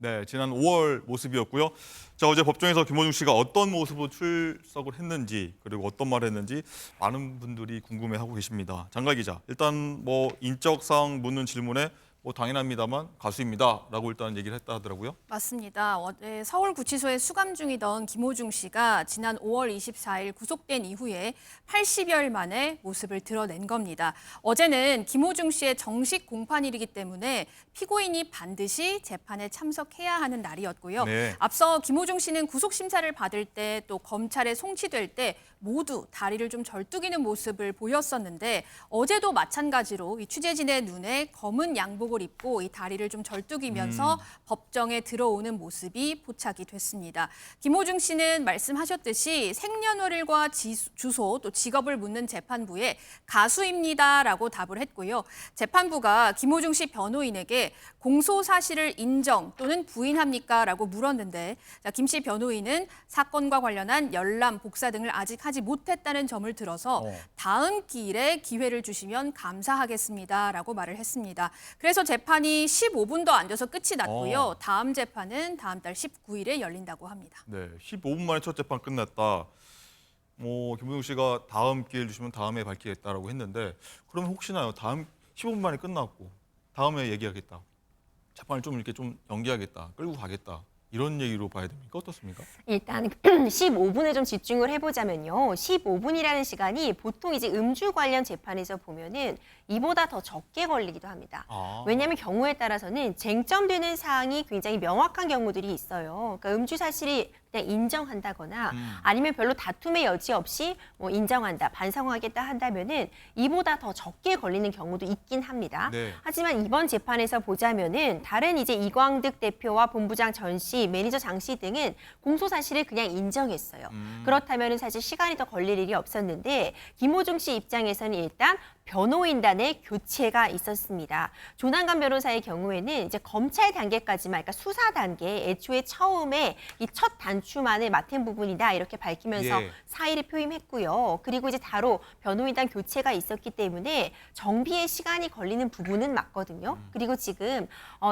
네, 지난 5월 모습이었고요. 자, 어제 법정에서 김호중 씨가 어떤 모습으로 출석을 했는지 그리고 어떤 말을 했는지 많은 분들이 궁금해하고 계십니다. 장가 기자, 일단 뭐 인적 사항 묻는 질문에 뭐 당연합니다만 가수입니다라고 일단 얘기를 했다 하더라고요. 맞습니다. 어제 서울구치소에 수감 중이던 김호중 씨가 지난 5월 24일 구속된 이후에 80여일 만에 모습을 드러낸 겁니다. 어제는 김호중 씨의 정식 공판일이기 때문에 피고인이 반드시 재판에 참석해야 하는 날이었고요. 네. 앞서 김호중 씨는 구속심사를 받을 때 또 검찰에 송치될 때 모두 다리를 좀 절뚝이는 모습을 보였었는데 어제도 마찬가지로 이 취재진의 눈에 검은 양복을 입고 이 다리를 좀 절뚝이면서 법정에 들어오는 모습이 포착이 됐습니다. 김호중 씨는 말씀하셨듯이 생년월일과 주소 또 직업을 묻는 재판부에 가수입니다라고 답을 했고요. 재판부가 김호중 씨 변호인에게 공소 사실을 인정 또는 부인합니까라고 물었는데 김 씨 변호인은 사건과 관련한 열람, 복사 등을 아직 하지 못했다는 점을 들어서 다음 기일에 기회를 주시면 감사하겠습니다라고 말을 했습니다. 그래서 재판이 15분도 안 돼서 끝이 났고요. 다음 재판은 다음 달 19일에 열린다고 합니다. 네, 15분 만에 첫 재판 끝났다. 뭐 김호중 씨가 다음 기회를 주시면 다음에 밝히겠다라고 했는데 그러면 혹시나요? 다음 15분 만에 끝났고 다음에 얘기하겠다. 재판을 좀 이렇게 좀 연기하겠다. 끌고 가겠다. 이런 얘기로 봐야 됩니까? 어떻습니까? 일단 15분에 좀 집중을 해보자면요. 15분이라는 시간이 보통 이제 음주 관련 재판에서 보면은 이보다 더 적게 걸리기도 합니다. 왜냐하면 경우에 따라서는 쟁점되는 사항이 굉장히 명확한 경우들이 있어요. 그러니까 음주 사실이 그냥 인정한다거나 아니면 별로 다툼의 여지 없이 뭐 인정한다, 반성하겠다 한다면은 이보다 더 적게 걸리는 경우도 있긴 합니다. 네. 하지만 이번 재판에서 보자면은 다른 이제 이광득 대표와 본부장 전 씨, 매니저 장 씨 등은 공소 사실을 그냥 인정했어요. 그렇다면은 사실 시간이 더 걸릴 일이 없었는데 김호중 씨 입장에서는 일단 변호인단의 교체가 있었습니다. 조남관 변호사의 경우에는 이제 검찰 단계까지만, 그러니까 수사 단계, 애초에 처음에 이 첫 단추만을 맡은 부분이다 이렇게 밝히면서 사의를 표임했고요. 그리고 이제 바로 변호인단 교체가 있었기 때문에 정비에 시간이 걸리는 부분은 맞거든요. 그리고 지금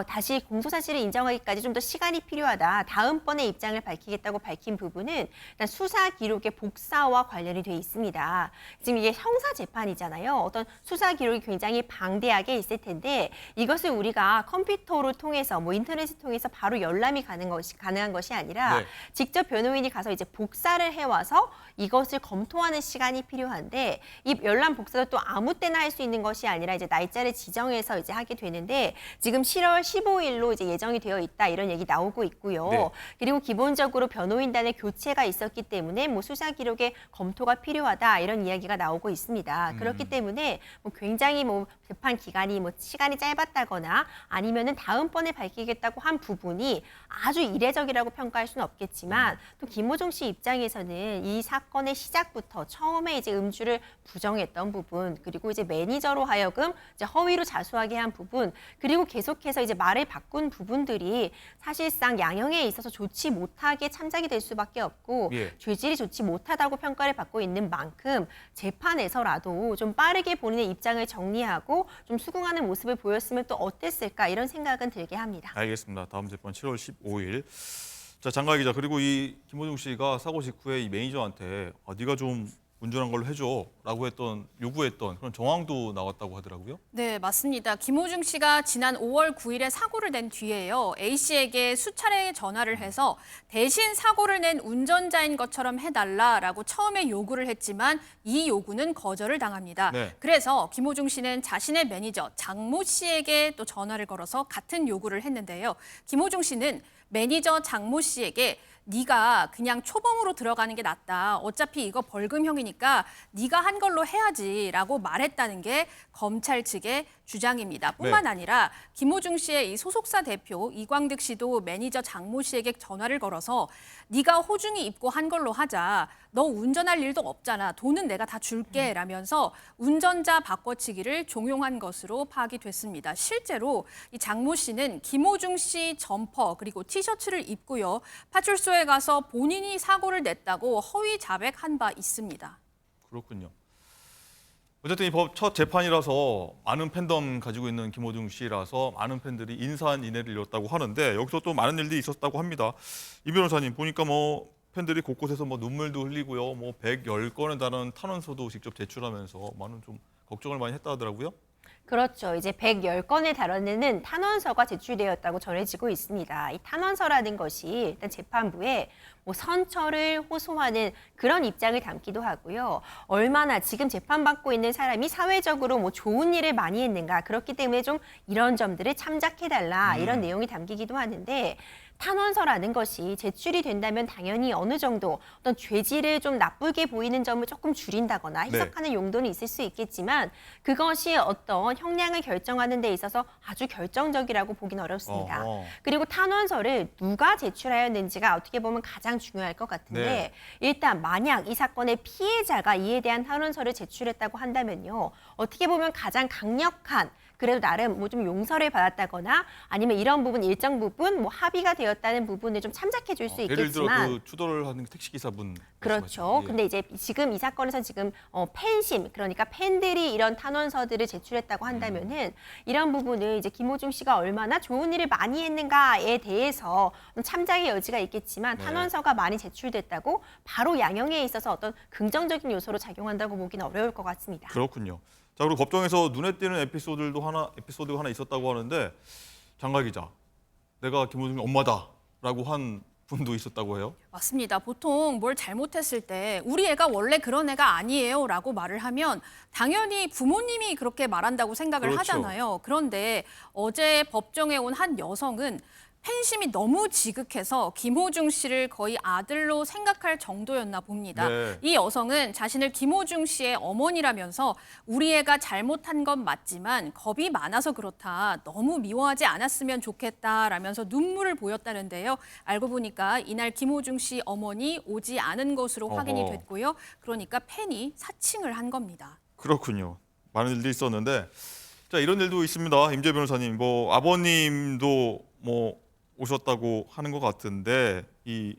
다시 공소 사실을 인정하기까지 좀 더 시간이 필요하다. 다음번에 입장을 밝히겠다고 밝힌 부분은 일단 수사 기록의 복사와 관련이 돼 있습니다. 지금 이게 형사 재판이잖아요. 어떤 수사 기록이 굉장히 방대하게 있을 텐데 이것을 우리가 컴퓨터를 통해서 뭐 인터넷을 통해서 바로 열람이 가능한 것이 아니라 직접 변호인이 가서 이제 복사를 해와서 이것을 검토하는 시간이 필요한데 이 열람 복사도 또 아무 때나 할 수 있는 것이 아니라 이제 날짜를 지정해서 이제 하게 되는데 지금 7월 15일로 이제 예정이 되어 있다 이런 얘기 나오고 있고요. 그리고 기본적으로 변호인단의 교체가 있었기 때문에 뭐 수사 기록의 검토가 필요하다 이런 이야기가 나오고 있습니다. 그렇기 때문에 뭐 굉장히 뭐 재판 기간이 뭐 시간이 짧았다거나 아니면은 다음번에 밝히겠다고 한 부분이 아주 이례적이라고 평가할 수는 없겠지만 또 김호중 씨 입장에서는 이 사건의 시작부터 처음에 이제 음주를 부정했던 부분 그리고 이제 매니저로 하여금 이제 허위로 자수하게 한 부분 그리고 계속해서 이제 말을 바꾼 부분들이 사실상 양형에 있어서 좋지 못하게 참작이 될 수밖에 없고 죄질이 좋지 못하다고 평가를 받고 있는 만큼 재판에서라도 좀 빠르게 본인의 입장을 정리하고 좀 수긍하는 모습을 보였으면 또 어땠을까 이런 생각은 들게 합니다. 알겠습니다. 다음 재판 7월 15일. 자, 장가 기자, 그리고 이 김호중 씨가 사고 직후에 이 매니저한테 네가 좀 운전한 걸로 해줘라고 요구했던 그런 정황도 나왔다고 하더라고요. 네, 맞습니다. 김호중 씨가 지난 5월 9일에 사고를 낸 뒤에요. A 씨에게 수차례 전화를 해서 대신 사고를 낸 운전자인 것처럼 해달라라고 처음에 요구를 했지만 이 요구는 거절을 당합니다. 그래서 김호중 씨는 자신의 매니저 장모 씨에게 또 전화를 걸어서 같은 요구를 했는데요. 김호중 씨는 매니저 장모 씨에게 네가 그냥 초범으로 들어가는 게 낫다. 어차피 이거 벌금형이니까 네가 한 걸로 해야지라고 말했다는 게 검찰 측의 주장입니다. 뿐만 아니라 김호중 씨의 이 소속사 대표 이광득 씨도 매니저 장모 씨에게 전화를 걸어서 네가 호중이 입고 한 걸로 하자. 너 운전할 일도 없잖아. 돈은 내가 다 줄게 라면서 운전자 바꿔치기를 종용한 것으로 파악이 됐습니다. 실제로 이 장모 씨는 김호중 씨 점퍼 그리고 티셔츠를 입고요. 파출소에 가서 본인이 사고를 냈다고 허위 자백한 바 있습니다. 그렇군요. 어쨌든 이 법 첫 재판이라서 많은 팬덤 가지고 있는 김호중 씨라서 많은 팬들이 인산인해를 이뤘다고 하는데 여기서 또 많은 일들이 있었다고 합니다. 이 변호사님 보니까 뭐 팬들이 곳곳에서 뭐 눈물도 흘리고요. 뭐 110건에 달하는 탄원서도 직접 제출하면서 많은 좀 걱정을 많이 했다 하더라고요. 그렇죠. 이제 110건에 달하는 탄원서가 제출되었다고 전해지고 있습니다. 이 탄원서라는 것이 일단 재판부에 뭐 선처를 호소하는 그런 입장을 담기도 하고요. 얼마나 지금 재판받고 있는 사람이 사회적으로 뭐 좋은 일을 많이 했는가. 그렇기 때문에 좀 이런 점들을 참작해달라. 이런 내용이 담기기도 하는데 탄원서라는 것이 제출이 된다면 당연히 어느 정도 어떤 죄질을 좀 나쁘게 보이는 점을 조금 줄인다거나 해석하는 용도는 있을 수 있겠지만 그것이 어떤 형량을 결정하는 데 있어서 아주 결정적이라고 보기는 어렵습니다. 그리고 탄원서를 누가 제출하였는지가 어떻게 보면 가장 중요할 것 같은데 일단 만약 이 사건의 피해자가 이에 대한 탄원서를 제출했다고 한다면요. 어떻게 보면 가장 강력한 그래도 나름 뭐 좀 용서를 받았다거나 아니면 이런 부분 일정 부분 뭐 합의가 되었다는 부분을 좀 참작해 줄 수 있겠지만 예를 들어 그 추돌을 하는 택시 기사분 그렇죠. 근데 이제 지금 이 사건에서 지금 팬심 그러니까 팬들이 이런 탄원서들을 제출했다고 한다면은 이런 부분을 이제 김호중 씨가 얼마나 좋은 일을 많이 했는가에 대해서 참작의 여지가 있겠지만 탄원서가 많이 제출됐다고 바로 양형에 있어서 어떤 긍정적인 요소로 작용한다고 보기는 어려울 것 같습니다. 그렇군요. 자, 그리고 법정에서 눈에 띄는 에피소드가 하나 있었다고 하는데 장가 기자, 내가 김호중의 엄마다라고 한 분도 있었다고 해요. 맞습니다. 보통 뭘 잘못했을 때 우리 애가 원래 그런 애가 아니에요 라고 말을 하면 당연히 부모님이 그렇게 말한다고 생각을 하잖아요. 그런데 어제 법정에 온 한 여성은 팬심이 너무 지극해서 김호중 씨를 거의 아들로 생각할 정도였나 봅니다. 이 여성은 자신을 김호중 씨의 어머니라면서 우리 애가 잘못한 건 맞지만 겁이 많아서 그렇다. 너무 미워하지 않았으면 좋겠다라면서 눈물을 보였다는데요. 알고 보니까 이날 김호중 씨 어머니 오지 않은 것으로 확인이 됐고요. 그러니까 팬이 사칭을 한 겁니다. 그렇군요. 많은 일들이 있었는데 자, 이런 일도 있습니다. 임재 변호사님, 뭐 아버님도 뭐 오셨다고 하는 것 같은데 이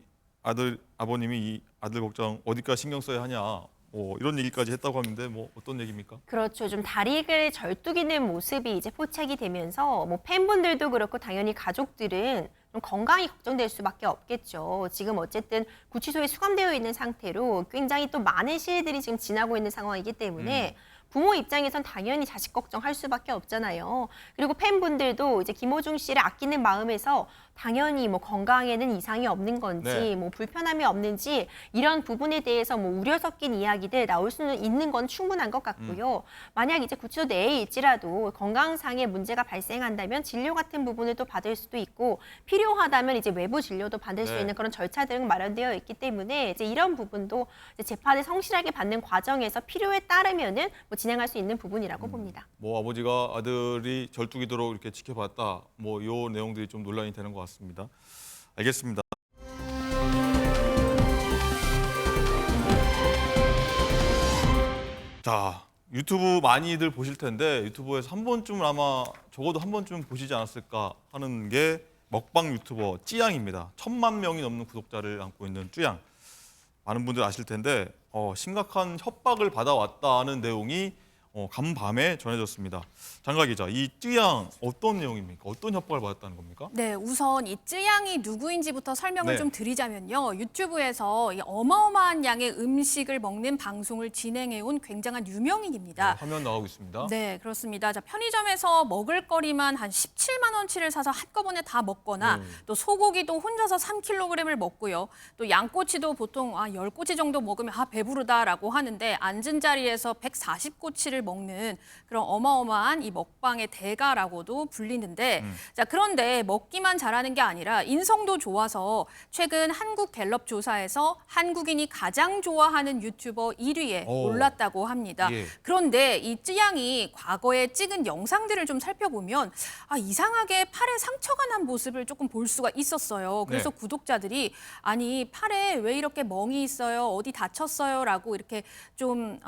아버님이 이 아들 걱정 어디까지 신경 써야 하냐 뭐 이런 얘기까지 했다고 하는데 뭐 어떤 얘기입니까? 그렇죠. 좀 다리를 절뚝이는 모습이 이제 포착이 되면서 뭐 팬분들도 그렇고 당연히 가족들은 좀 건강이 걱정될 수밖에 없겠죠. 지금 어쨌든 구치소에 수감되어 있는 상태로 굉장히 또 많은 시일들이 지금 지나고 있는 상황이기 때문에 부모 입장에선 당연히 자식 걱정할 수밖에 없잖아요. 그리고 팬분들도 이제 김호중 씨를 아끼는 마음에서 당연히 뭐 건강에는 이상이 없는 건지 뭐 불편함이 없는지 이런 부분에 대해서 뭐 우려 섞인 이야기들 나올 수는 있는 건 충분한 것 같고요. 만약 이제 구치소 내에 있지라도 건강상의 문제가 발생한다면 진료 같은 부분을 또 받을 수도 있고 필요하다면 이제 외부 진료도 받을 수 있는 그런 절차들은 마련되어 있기 때문에 이제 이런 부분도 이제 재판을 성실하게 받는 과정에서 필요에 따르면은 뭐 진행할 수 있는 부분이라고 봅니다. 뭐 아버지가 아들이 절뚝이도록 이렇게 지켜봤다. 뭐 요 내용들이 좀 논란이 되는 것 같습니다. 알겠습니다. 자, 유튜브 많이들 보실 텐데 유튜브에서 한 번쯤은 아마 적어도 한 번쯤 보시지 않았을까 하는 게 먹방 유튜버 찌양입니다. 1000만 명이 넘는 구독자를 안고 있는 쭈양. 많은 분들 아실 텐데 심각한 협박을 받아왔다는 내용이 간밤에 전해졌습니다. 장가 기자, 이 쯔양 어떤 내용입니까? 어떤 협박을 받았다는 겁니까? 네, 우선 이 쯔양이 누구인지부터 설명을 좀 드리자면요. 유튜브에서 이 어마어마한 양의 음식을 먹는 방송을 진행해온 굉장한 유명인입니다. 화면 나오고 있습니다. 네, 그렇습니다. 자, 편의점에서 먹을거리만 한 17만 원치를 사서 한꺼번에 다 먹거나 또 소고기도 혼자서 3kg을 먹고요. 또 양꼬치도 보통 10꼬치 정도 먹으면 배부르다라고 하는데 앉은 자리에서 140꼬치를 먹는 그런 어마어마한 이 먹방의 대가라고도 불리는데 자, 그런데 먹기만 잘하는 게 아니라 인성도 좋아서 최근 한국갤럽 조사에서 한국인이 가장 좋아하는 유튜버 1위에 올랐다고 합니다. 그런데 이 쯔양이 과거에 찍은 영상들을 좀 살펴보면 이상하게 팔에 상처가 난 모습을 조금 볼 수가 있었어요. 그래서 구독자들이 아니 팔에 왜 이렇게 멍이 있어요? 어디 다쳤어요? 라고 이렇게 좀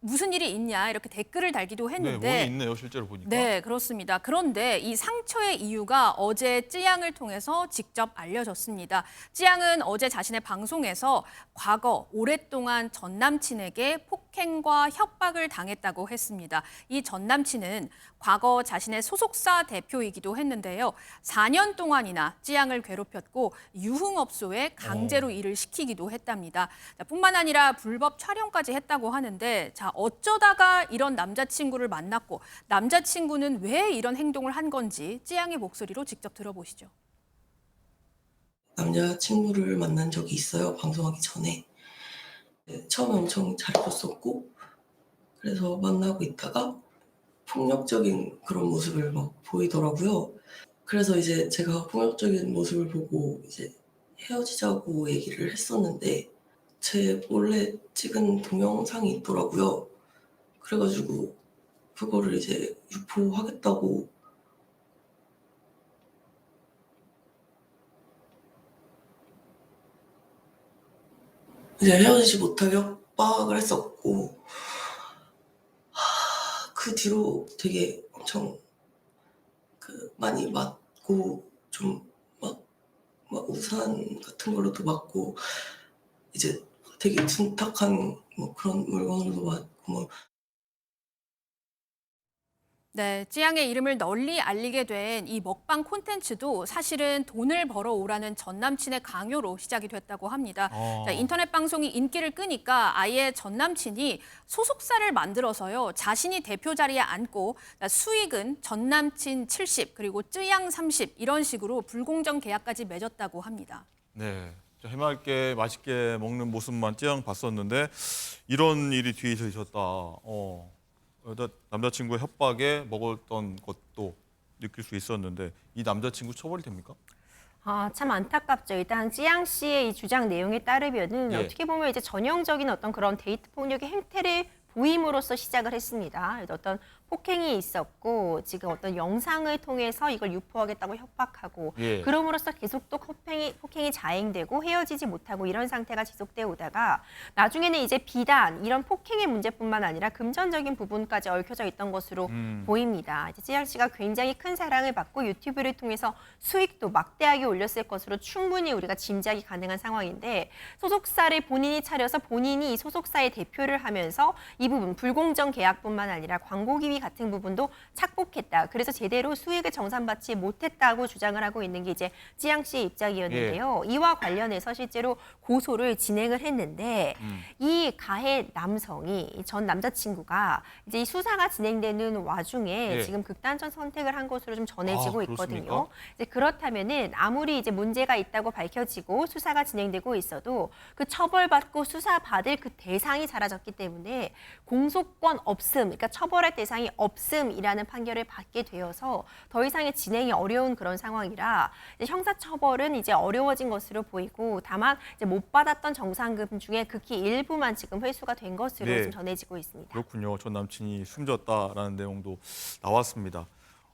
무슨 일이 있냐 이렇게 댓글을 달기도 했는데 멍이 있네요, 실제로 보니까. 네, 그렇습니다. 그런데 이 상처의 이유가 어제 쯔양을 통해서 직접 알려졌습니다. 쯔양은 어제 자신의 방송에서 과거 오랫동안 전 남친에게 폭 폭행과 협박을 당했다고 했습니다. 이 전 남친은 과거 자신의 소속사 대표이기도 했는데요. 4년 동안이나 찌양을 괴롭혔고 유흥업소에 강제로 일을 시키기도 했답니다. 뿐만 아니라 불법 촬영까지 했다고 하는데 자, 어쩌다가 이런 남자친구를 만났고 남자친구는 왜 이런 행동을 한 건지 찌양의 목소리로 직접 들어보시죠. 남자친구를 만난 적이 있어요. 방송하기 전에. 처음에 엄청 잘해줬었고 그래서 만나고 있다가 폭력적인 그런 모습을 막 보이더라고요. 그래서 이제 제가 폭력적인 모습을 보고 이제 헤어지자고 얘기를 했었는데 제 몰래 찍은 동영상이 있더라고요. 그래가지고 그거를 이제 유포하겠다고 이제 헤어지지 못하게 협박을 했었고 그 뒤로 되게 엄청 많이 맞고 좀 막 우산 같은 걸로도 맞고 이제 되게 둔탁한 뭐 그런 물건으로도 맞고 뭐 네, 찌양의 이름을 널리 알리게 된 이 먹방 콘텐츠도 사실은 돈을 벌어오라는 전 남친의 강요로 시작이 됐다고 합니다. 자, 인터넷 방송이 인기를 끄니까 아예 전 남친이 소속사를 만들어서요. 자신이 대표 자리에 앉고 수익은 전 남친 70 그리고 찌양 30 이런 식으로 불공정 계약까지 맺었다고 합니다. 네. 해맑게 맛있게 먹는 모습만 찌양 봤었는데 이런 일이 뒤에 있었다. 남자친구의 협박에 먹었던 것도 느낄 수 있었는데 이 남자친구 처벌이 됩니까? 참 안타깝죠. 일단 찌양 씨의 이 주장 내용에 따르면은 예. 어떻게 보면 이제 전형적인 어떤 그런 데이트 폭력의 행태를 보임으로써 시작을 했습니다. 그래서 어떤 폭행이 있었고 지금 어떤 영상을 통해서 이걸 유포하겠다고 협박하고 예. 그럼으로써 계속 또 폭행이 자행되고 헤어지지 못하고 이런 상태가 지속되어 오다가 나중에는 이제 비단 이런 폭행의 문제뿐만 아니라 금전적인 부분까지 얽혀져 있던 것으로 보입니다. 이제 찌양 씨가 굉장히 큰 사랑을 받고 유튜브를 통해서 수익도 막대하게 올렸을 것으로 충분히 우리가 짐작이 가능한 상황인데 소속사를 본인이 차려서 본인이 이 소속사의 대표를 하면서 이 부분 불공정 계약뿐만 아니라 광고 기위 같은 부분도 착복했다. 그래서 제대로 수익을 정산받지 못했다고 주장을 하고 있는 게 이제 찌양 씨의 입장이었는데요. 이와 관련해서 실제로 고소를 진행을 했는데 이 가해 남성이 전 남자친구가 이제 이 수사가 진행되는 와중에 예. 지금 극단적 선택을 한 것으로 좀 전해지고 그렇습니까? 있거든요. 이제 그렇다면은 아무리 이제 문제가 있다고 밝혀지고 수사가 진행되고 있어도 그 처벌받고 수사받을 그 대상이 사라졌기 때문에 공소권 없음, 그러니까 처벌할 대상이 없음이라는 판결을 받게 되어서 더 이상의 진행이 어려운 그런 상황이라 이제 형사처벌은 이제 어려워진 것으로 보이고 다만 이제 못 받았던 정상금 중에 극히 일부만 지금 회수가 된 것으로 네. 지금 전해지고 있습니다. 그렇군요. 전 남친이 숨졌다라는 내용도 나왔습니다.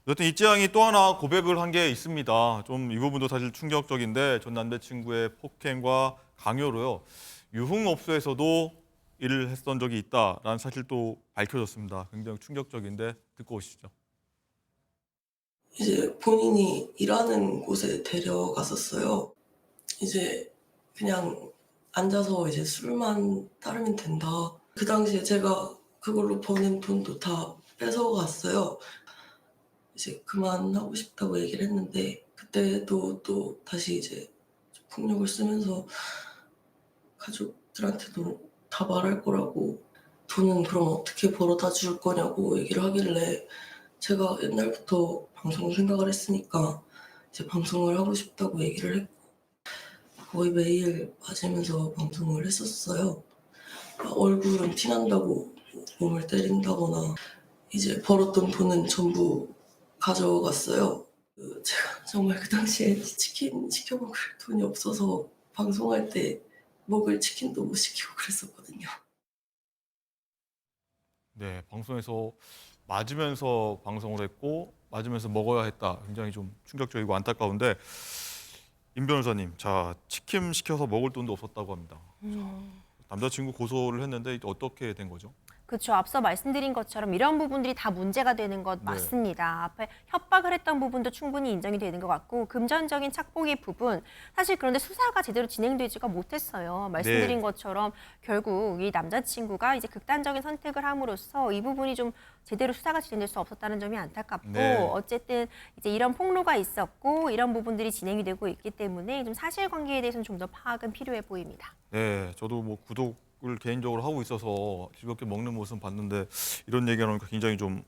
어쨌든 이 찌양이 또 하나 고백을 한 게 있습니다. 좀 이 부분도 사실 충격적인데 전 남자친구의 폭행과 강요로요. 유흥업소에서도 일을 했던 적이 있다라는 사실도 밝혀졌습니다. 굉장히 충격적인데 듣고 오시죠. 이제 본인이 일하는 곳에 데려갔었어요. 이제 그냥 앉아서 이제 술만 따르면 된다. 그 당시에 제가 그걸로 버는 돈도 다 뺏어갔어요. 이제 그만하고 싶다고 얘기를 했는데 그때도 또 다시 이제 폭력을 쓰면서 가족들한테도 다 말할 거라고 돈은 그럼 어떻게 벌어다 줄 거냐고 얘기를 하길래 제가 옛날부터 방송 생각을 했으니까 이제 방송을 하고 싶다고 얘기를 했고 거의 매일 맞으면서 방송을 했었어요. 얼굴은 티난다고 몸을 때린다거나 이제 벌었던 돈은 전부 가져갔어요. 제가 정말 그 당시에 치킨 시켜 먹을 돈이 없어서 방송할 때 먹을 치킨도 못 시키고 그랬었거든요. 네, 방송에서 맞으면서 방송을 했고 맞으면서 먹어야 했다. 굉장히 좀 충격적이고 안타까운데 임 변호사님, 자 치킨 시켜서 먹을 돈도 없었다고 합니다. 남자친구 고소를 했는데 어떻게 된 거죠? 그렇죠. 앞서 말씀드린 것처럼 이런 부분들이 다 문제가 되는 것 맞습니다. 앞에 협박을 했던 부분도 충분히 인정이 되는 것 같고 금전적인 착복의 부분 사실 그런데 수사가 제대로 진행되지가 못했어요. 말씀드린 것처럼 결국 이 남자친구가 이제 극단적인 선택을 함으로써 이 부분이 좀 제대로 수사가 진행될 수 없었다는 점이 안타깝고 어쨌든 이제 이런 폭로가 있었고 이런 부분들이 진행이 되고 있기 때문에 좀 사실관계에 대해서는 좀 더 파악은 필요해 보입니다. 네, 저도 뭐 구독을 개인적으로 하고 있어서 즐겁게 먹는 모습 봤는데 이런 얘기하니까 굉장히 좀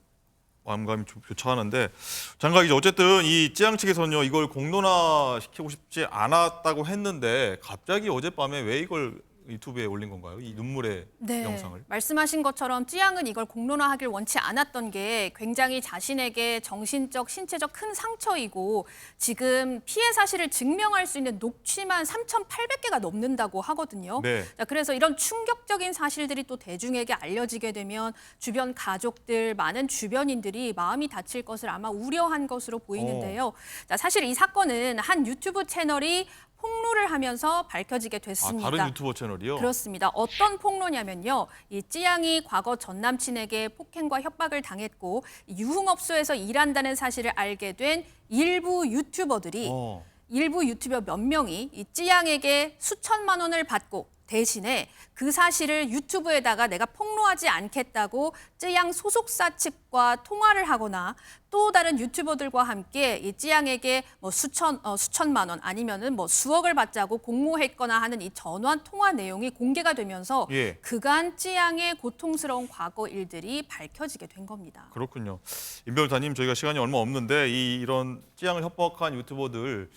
마음감이 좀 교차하는데 장관 이제 어쨌든 이 찌양 측에서는요 이걸 공론화 시키고 싶지 않았다고 했는데 갑자기 어젯밤에 왜 이걸 유튜브에 올린 건가요? 이 눈물의 영상을. 말씀하신 것처럼 찌양은 이걸 공론화하길 원치 않았던 게 굉장히 자신에게 정신적, 신체적 큰 상처이고 지금 피해 사실을 증명할 수 있는 녹취만 3,800개가 넘는다고 하거든요. 자, 그래서 이런 충격적인 사실들이 또 대중에게 알려지게 되면 주변 가족들, 많은 주변인들이 마음이 다칠 것을 아마 우려한 것으로 보이는데요. 자, 사실 이 사건은 한 유튜브 채널이 폭로를 하면서 밝혀지게 됐습니다. 다른 유튜버 채널이요? 그렇습니다. 어떤 폭로냐면요. 이 찌양이 과거 전 남친에게 폭행과 협박을 당했고 유흥업소에서 일한다는 사실을 알게 된 일부 유튜버들이 일부 유튜버 몇 명이 이 찌양에게 수천만 원을 받고 대신에 그 사실을 유튜브에다가 내가 폭로하지 않겠다고 찌양 소속사 측과 통화를 하거나 또 다른 유튜버들과 함께 이 찌양에게 뭐 수천만 원 아니면은 뭐 수억을 받자고 공모했거나 하는 이 전화 통화 내용이 공개가 되면서 그간 찌양의 고통스러운 과거 일들이 밝혀지게 된 겁니다. 그렇군요. 임 변호사님 저희가 시간이 얼마 없는데 이런 찌양을 협박한 유튜버들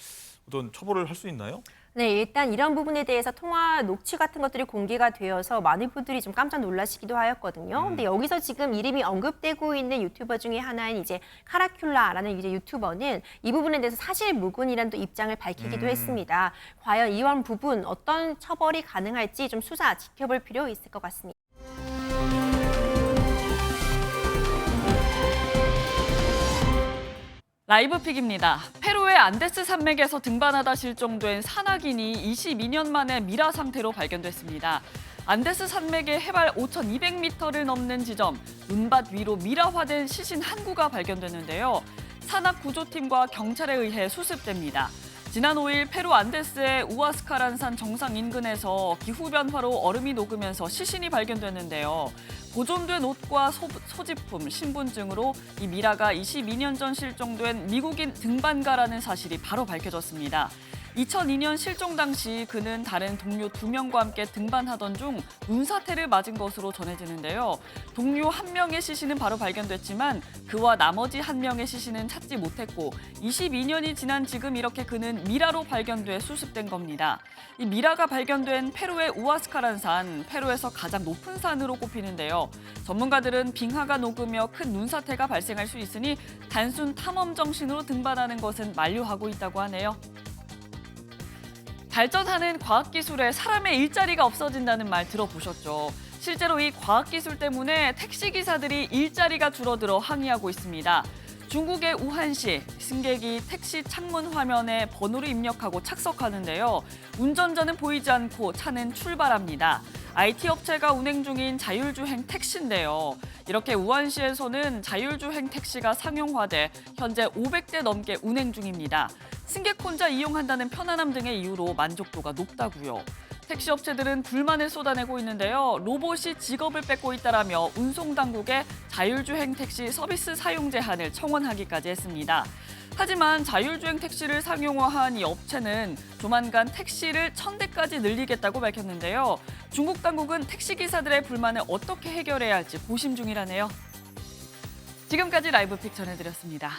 어떤 처벌을 할 수 있나요? 네, 일단 이런 부분에 대해서 통화 녹취 같은 것들이 공개가 되어서 많은 분들이 좀 깜짝 놀라시기도 하였거든요. 근데 여기서 지금 이름이 언급되고 있는 유튜버 중에 하나인 이제 카라큘라라는 이제 유튜버는 이 부분에 대해서 사실 무근이라는 또 입장을 밝히기도 했습니다. 과연 이런 부분 어떤 처벌이 가능할지 좀 수사 지켜볼 필요 있을 것 같습니다. 라이브픽입니다. 페루의 안데스 산맥에서 등반하다 실종된 산악인이 22년 만에 미라 상태로 발견됐습니다. 안데스 산맥의 해발 5,200m를 넘는 지점, 눈밭 위로 미라화된 시신 한 구가 발견됐는데요. 산악 구조팀과 경찰에 의해 수습됩니다. 지난 5일 페루 안데스의 우아스카란산 정상 인근에서 기후변화로 얼음이 녹으면서 시신이 발견됐는데요. 보존된 옷과 소지품, 신분증으로 이 미라가 22년 전 실종된 미국인 등반가라는 사실이 바로 밝혀졌습니다. 2002년 실종 당시 그는 다른 동료 2명과 함께 등반하던 중 눈사태를 맞은 것으로 전해지는데요. 동료 1명의 시신은 바로 발견됐지만 그와 나머지 1명의 시신은 찾지 못했고 22년이 지난 지금 이렇게 그는 미라로 발견돼 수습된 겁니다. 이 미라가 발견된 페루의 우아스카란산, 페루에서 가장 높은 산으로 꼽히는데요. 전문가들은 빙하가 녹으며 큰 눈사태가 발생할 수 있으니 단순 탐험 정신으로 등반하는 것은 만류하고 있다고 하네요. 발전하는 과학기술에 사람의 일자리가 없어진다는 말 들어보셨죠? 실제로 이 과학기술 때문에 택시기사들이 일자리가 줄어들어 항의하고 있습니다. 중국의 우한시, 승객이 택시 창문 화면에 번호를 입력하고 착석하는데요. 운전자는 보이지 않고 차는 출발합니다. IT 업체가 운행 중인 자율주행 택시인데요. 이렇게 우한시에서는 자율주행 택시가 상용화돼 현재 500대 넘게 운행 중입니다. 승객 혼자 이용한다는 편안함 등의 이유로 만족도가 높다고요. 택시 업체들은 불만을 쏟아내고 있는데요. 로봇이 직업을 뺏고 있다라며 운송당국에 자율주행 택시 서비스 사용 제한을 청원하기까지 했습니다. 하지만 자율주행 택시를 상용화한 이 업체는 조만간 택시를 1,000대까지 늘리겠다고 밝혔는데요. 중국 당국은 택시기사들의 불만을 어떻게 해결해야 할지 고심 중이라네요. 지금까지 라이브픽 전해드렸습니다.